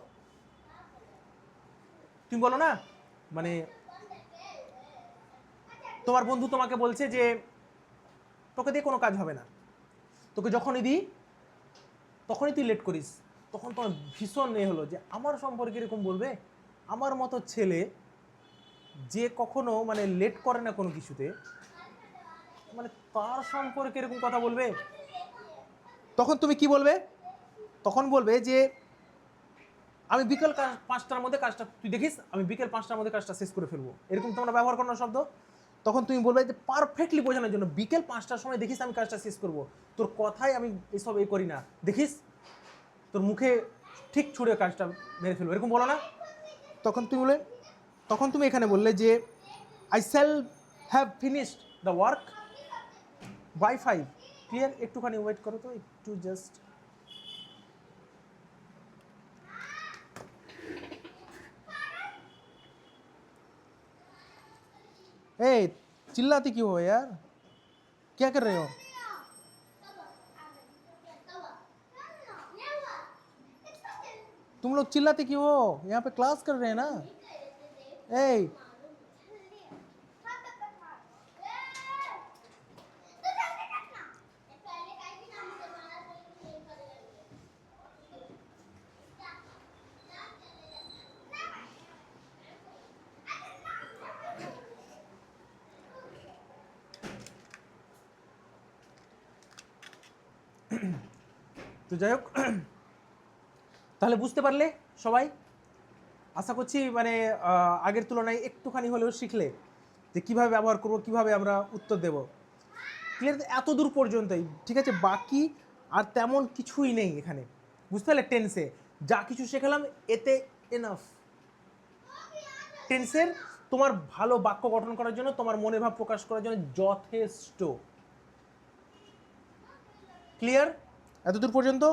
তুমি বলো না, মানে তোমার বন্ধু তোমাকে বলছে যে তোকে দিয়ে কোনো কাজ হবে না, তোকে যখনই দিই তখনই তুই লেট করিস, তখন তোমার ভীষণ হলো যে আমার সম্পর্কে এরকম বলবে, আমার মতো ছেলে যে কখনো মানে লেট করে না কোনো কিছুতে, মানে তার সম্পর্কে এরকম কথা বলবে। তখন তুমি কি বলবে? তখন বলবে যে আমি বিকেল 5টার মধ্যে কাজটা, তুই দেখিস আমি বিকেল 5টার মধ্যে কাজটা শেষ করে ফেলবো, এরকম তোমরা ব্যবহার করো না শব্দ। তখন তুমি বলবে যে পারফেক্টলি বোঝানোর জন্য, বিকেল 5টার সময় দেখিস আমি কাজটা শেষ করবো, তোর কথায় আমি এসব করি না, দেখিস তোর মুখে ঠিক ছুড়ে কাজটা মেরে ফেলবো, এরকম বলো না? তখন তুমি এখানে বললে যে I shall have finished the work by 5। Clear? একটুখানি ওয়েট করো তো, একটু জাস্ট। ए चिल्लाती क्यों हो यार, क्या कर रहे हो? तुम लोग चिल्लाते क्यों हो? यहाँ पे क्लास कर रहे हैं ना। ए তো যাই হোক, তাহলে বুঝতে পারলে সবাই, আশা করছি মানে আগের তুলনায় একটুখানি হলেও শিখলে যে কীভাবে ব্যবহার করবো, কীভাবে আমরা উত্তর দেব। ক্লিয়ার? এত দূর পর্যন্তই, ঠিক আছে? বাকি আর তেমন কিছুই নেই এখানে, বুঝতে পারলে? টেন্সে যা কিছু শেখালাম এতে এনাফ। টেন্সের তোমার ভালো বাক্য গঠন করার জন্য, তোমার মনের ভাব প্রকাশ করার জন্য যথেষ্ট। ক্লিয়ার এত দূর পর্যন্ত?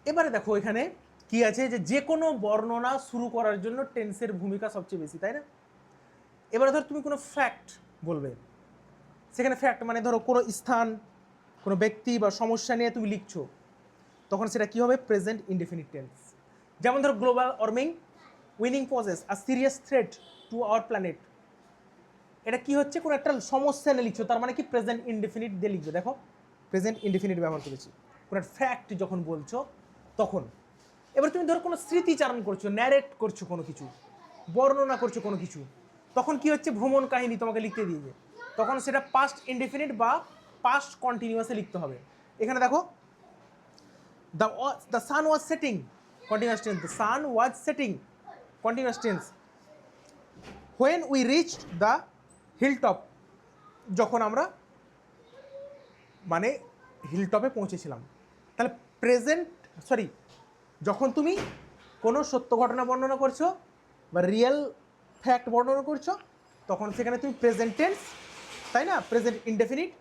এবারে দেখো এখানে কি আছে, যে কোনো বর্ণনা শুরু করার জন্য টেন্সের ভূমিকা সবচেয়ে বেশি, তাই না? এবারে ধর তুমি কোনো ফ্যাক্ট বলবে, সেখানে ফ্যাক্ট মানে ধরো কোনো স্থান, কোনো ব্যক্তি বা সমস্যা নিয়ে তুমি লিখছো, তখন সেটা কি হবে? Present indefinite tense. যেমন ধরো global warming winning poses a serious threat to our planet. এটা কি হচ্ছে? কোনো একটা সমস্যা নিয়ে লিখছো, তার মানে কি প্রেজেন্ট ইনডেফিনিট দিয়ে লিখবে। দেখো প্রেজেন্ট ইনডেফিনিট ব্যবহার করেছি। কোনো একটা ফ্যাক্ট যখন বলছো তখন। এবার তুমি ধরো কোনো স্মৃতিচারণ করছো, ন্যারেট করছো কোনো কিছু, বর্ণনা করছো কোনো কিছু, তখন কি হচ্ছে? ভ্রমণ কাহিনী তোমাকে লিখতে দিয়েছে, তখন সেটা পাস্ট ইনডেফিনিট বা পাস্ট কন্টিনিউয়াসে লিখতে হবে। এখানে দেখো the sun was setting, continuous tense. The sun was setting, continuous tense. When we reached the hilltop, যখন আমরা মানে হিলটপে পৌঁছেছিলাম। তাহলে প্রেজেন্ট, সরি, যখন তুমি কোনো সত্য ঘটনা বর্ণনা করছো বা রিয়েল ফ্যাক্ট বর্ণনা করছো, তখন সেখানে তুমি প্রেজেন্ট টেন্স, তাই না? প্রেজেন্ট ইনডেফিনিট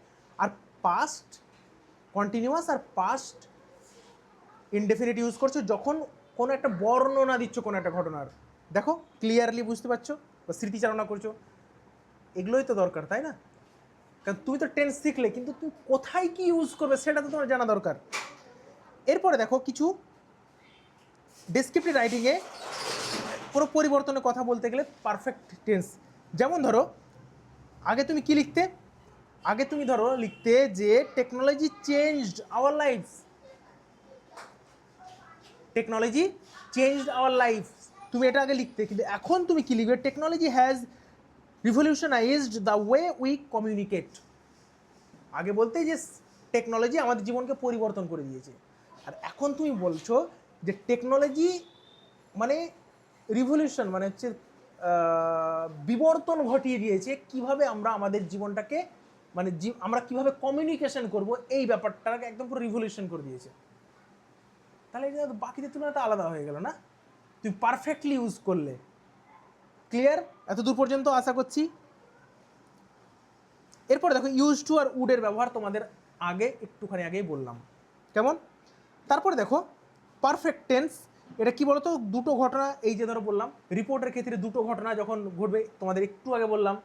আর পাস্ট কন্টিনিউয়াস আর পাস্ট ইনডেফিনিট ইউজ করছো যখন কোনো একটা বর্ণনা দিচ্ছ কোনো একটা ঘটনার। দেখো ক্লিয়ারলি বুঝতে পারছো? বা স্মৃতিচারণা করছো, এগুলোই তো দরকার, তাই না? কারণ তুমি তো টেন্স শিখলে, কিন্তু তুমি কোথায় কি ইউজ করবে সেটা তো তোমার জানা দরকার। এরপরে দেখো কিছু ডেসক্রিপটিভ রাইটিংয়ে কোনো পরিবর্তনের কথা বলতে গেলে পারফেক্ট টেন্স। যেমন ধরো আগে তুমি কি লিখতে? আগে তুমি ধরো লিখতে যে technology changed our life, technology changed our life, তুমি এটা আগে লিখতে। কিন্তু এখন তুমি কি লিখবে? Technology has revolutionised the way we communicate. আগে বলতে যে টেকনোলজি আমাদের জীবনকে পরিবর্তন করে দিয়েছে, আর এখন তুমি বলছো যে টেকনোলজি মানে রিভলিউশন মানে হচ্ছে বিবর্তন ঘটিয়ে দিয়েছে কিভাবে আমরা আমাদের জীবনটাকে মানে আমরা কিভাবে কমিউনিকেশন করব, এই ব্যাপারটাকে একদম পুরো রিভলিউশন করে দিয়েছে। তাহলে এটা বাকিদের তুলনায় আলাদা হয়ে গেল না? তুমি পারফেক্টলি ইউজ করলে। ক্লিয়ার এত দূর পর্যন্ত আশা করছি? এরপর দেখো ইউজ টু আর উডের ব্যবহার তোমাদের আগে একটুখানি আগেই বললাম, কেমন? তারপরে দেখো পারফেক্ট টেন্স, এটা কি বলতো? দুটো ঘটনা, এই যে ধরো বললাম রিপোর্টের ক্ষেত্রে দুটো ঘটনা যখন ঘটবে, তোমাদের একটু আগে বললাম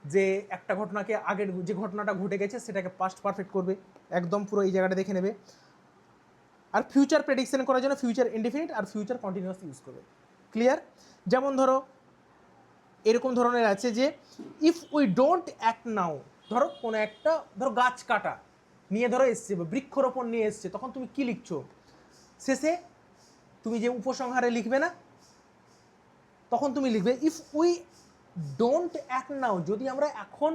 যে একটা ঘটনাকে আগের যে ঘটনাটা ঘটে গেছে সেটাকে পাস্ট পারফেক্ট করবে, একদম পুরো এই জায়গাটা দেখে নেবে। আর ফিউচার প্রেডিকশন করার জন্য ফিউচার ইনডেফিনিট আর ফিউচার কন্টিনিউয়াস ইউজ করবে। ক্লিয়ার? যেমন ধরো এরকম ধরনের আছে যে ইফ উই ডোন্ট অ্যাক্ট নাও, ধরো কোনো একটা ধরো গাছ কাটা নিয়ে ধরো এসছে বা বৃক্ষরোপণ নিয়ে এসছে, তখন তুমি কি লিখছো? শেষে তুমি যে উপসংহারে লিখবে না, তখন তুমি লিখবে ইফ উই ডোন্ট অ্যাক্ট নাও, যদি আমরা এখন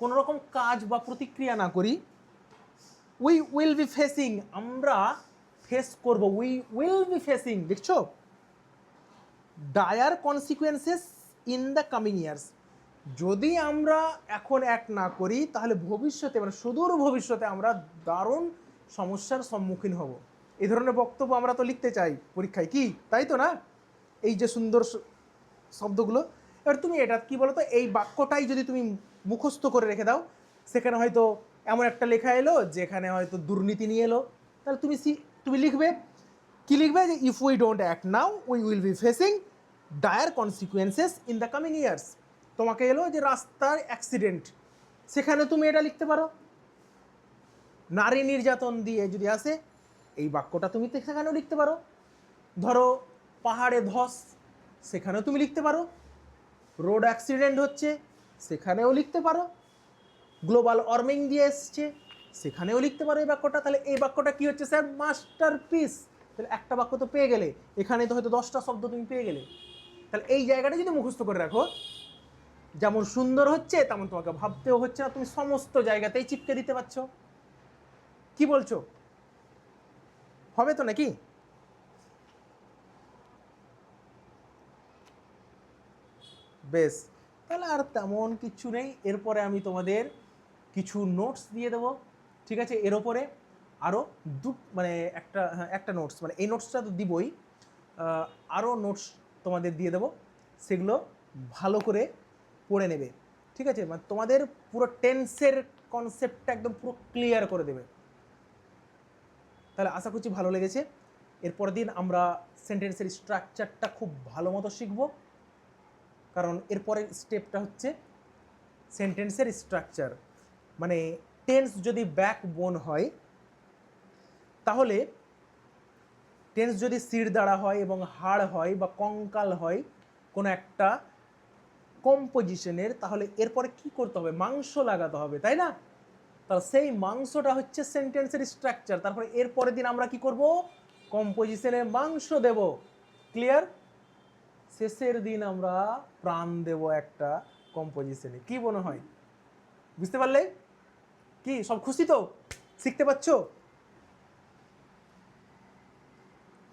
কোনো রকম কাজ বা প্রতিক্রিয়া না করি, উই উইল বি ফেসিং, আমরা ফেস করব, উই উইল বি ফেসিং, দেখছো? Dire consequences in the coming years, যদি আমরা এখন অ্যাক্ট না করি তাহলে ভবিষ্যতে মানে সুদূর ভবিষ্যতে আমরা দারুণ সমস্যার সম্মুখীন হব। এই ধরনের বক্তব্য আমরা তো লিখতে চাই পরীক্ষায়, কি তাই তো না? এই যে সুন্দর শব্দগুলো, এবার তুমি এটা কি বলো তো, এই বাক্যটাই যদি তুমি মুখস্থ করে রেখে দাও, সেখানে হয়তো এমন একটা লেখা এলো যেখানে হয়তো দুর্নীতি নিয়ে এলো, তাহলে তুমি লিখবে কি? লিখবে যে if we don't act now we will be facing dire consequences in the coming years. তোমাকে এলো যে রাস্তার অ্যাক্সিডেন্ট, সেখানে তুমি এটা লিখতে পারো। নারী নির্যাতন দিয়ে যদি আসে, এই বাক্যটা তুমি সেখানেও লিখতে পারো। ধরো পাহাড়ে ধস, সেখানেও তুমি লিখতে পারো। রোড অ্যাক্সিডেন্ট হচ্ছে, সেখানেও লিখতে পারো। গ্লোবাল ওয়ার্মিং দিয়ে এসছে, সেখানেও লিখতে পারো এই বাক্যটা। তাহলে এই বাক্যটা কি হচ্ছে স্যার? মাস্টারপিস। তাহলে একটা বাক্য তো পেয়ে গেলে, এখানে তো হয়তো 10টা শব্দ তুমি পেয়ে গেলে। তাহলে এই জায়গাটা যদি মুখস্থ করে রাখো, যেমন সুন্দর হচ্ছে তেমন তোমাকে ভাবতেও হচ্ছে না, তুমি সমস্ত জায়গাতেই চিপকে দিতে পারছো। কি বলছো, হবে তো নাকি? বেশ, তাহলে আর তেমন কিছু নেই। এরপরে আমি তোমাদের কিছু নোটস দিয়ে দেবো, ঠিক আছে? এর ওপরে আরও মানে একটা নোটস, মানে এই নোটসটা তো দিবই, আরও নোটস তোমাদের দিয়ে দেবো, সেগুলো ভালো করে পড়ে নেবে, ঠিক আছে? মানে তোমাদের পুরো টেন্সের কনসেপ্টটা একদম পুরো ক্লিয়ার করে দেবে। তাহলে আশা করছি ভালো লেগেছে। এরপর দিন আমরা সেন্টেন্সের স্ট্রাকচারটা খুব ভালো মতো শিখব, কারণ এরপরের স্টেপটা হচ্ছে সেন্টেন্সের স্ট্রাকচার। মানে টেন্স যদি ব্যাকবোন হয়, তাহলে টেন্স যদি শির দ্বারা হয় এবং হাড় হয় বা কঙ্কাল হয় কোনো একটা কম্পোজিশনের, তাহলে এরপরে কি করতে হবে? মাংস লাগাতে হবে, তাই না? তাহলে সেই মাংসটা হচ্ছে সেন্টেন্সের স্ট্রাকচার। তারপরে এরপরের দিন আমরা কি করব? কম্পোজিশনে মাংস দেব। ক্লিয়ার? শেষের দিন আমরা প্রাণ দেব একটা কম্পোজিশনে। কি মনে হয়, বুঝতে পারলে? কি সব খুশি তো? শিখতে পারছো?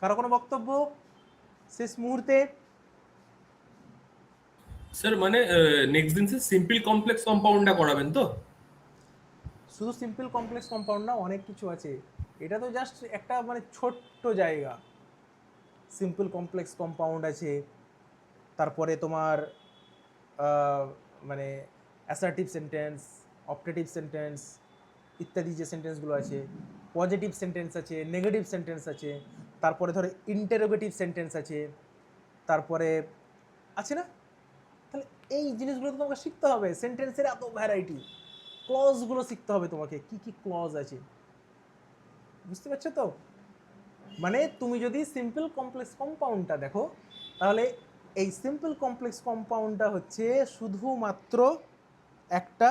কারো কোনো বক্তব্য শেষ মুহূর্তে? স্যার মানে নেক্সট দিন স্যার সিম্পল কমপ্লেক্স কম্পাউন্ডটা করাবেন তো? শুধু সিম্পল কমপ্লেক্স কম্পাউন্ড না, অনেক কিছু আছে। এটা তো জাস্ট একটা মানে ছোট্ট জায়গা। সিম্পল কমপ্লেক্স কম্পাউন্ড আছে, তারপরে তোমার মানে অ্যাসার্টিভ সেন্টেন্স, অপটেটিভ সেন্টেন্স ইত্যাদি যে সেন্টেন্সগুলো আছে, পজিটিভ সেন্টেন্স আছে, নেগেটিভ সেন্টেন্স আছে, তারপরে ধরো ইন্টারোগেটিভ সেন্টেন্স আছে, তারপরে আছে না? তাহলে এই জিনিসগুলো তো তোমাকে শিখতে হবে। সেন্টেন্সের এত ভ্যারাইটি, ক্লজগুলো শিখতে হবে তোমাকে, কি কি ক্লজ আছে, বুঝতে পারছো তো? মানে তুমি যদি সিম্পল কমপ্লেক্স কম্পাউন্ডটা দেখো, তাহলে এই সিম্পল কমপ্লেক্স কম্পাউন্ডটা হচ্ছে শুধুমাত্র একটা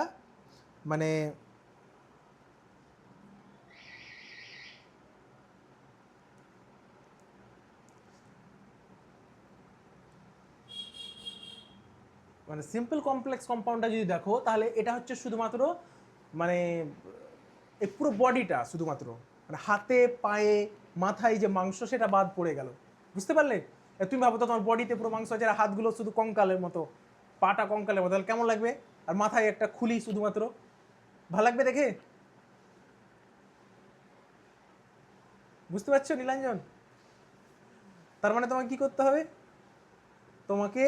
মানে মানে সিম্পল কমপ্লেক্স কম্পাউন্ডটা যদি দেখো, তাহলে এটা হচ্ছে শুধুমাত্র মানে এই পুরো বডিটা, শুধুমাত্র মানে হাতে পায়ে মাথায় যে মাংস সেটা বাদ পড়ে গেল, বুঝতে পারলে? তুমি ভাবো তো তোমার বডিতে পুরো মাংস আছে, আর হাতগুলো শুধু কঙ্কালের মতো, পাটা কঙ্কালের মতো, তাহলে কেমন লাগবে? আর মাথায় একটা খুলি শুধুমাত্র, ভালো লাগবে দেখে? বুঝতে পারছো নীলাঞ্জন? তার মানে তোমাকে কি করতে হবে? তোমাকে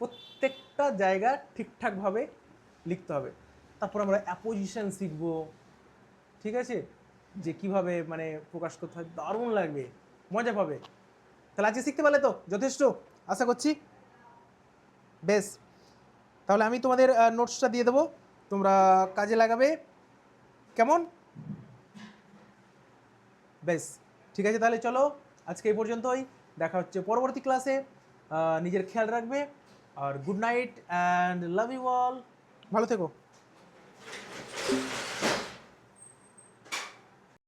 প্রত্যেকটা জায়গা ঠিকঠাকভাবে লিখতে হবে। তারপর আমরা অ্যাপোজিশন শিখব, ঠিক আছে? যে কিভাবে মানে প্রকাশ করতে হয়, দারুণ লাগবে, মজা পাবে। তাহলে আজকে শিখতে পারলে তো যথেষ্ট, আশা করছি। বেশ, তাহলে আমি তোমাদের নোটসটা দিয়ে দেবো, তোমরা কাজে লাগাবে, কেমন? বেশ, ঠিক আছে, তাহলে চলো আজকে এই পর্যন্তই। দেখা হচ্ছে পরবর্তী ক্লাসে। নিজের খেয়াল রাখবে, আর good night and love you all. ভালো থেকো।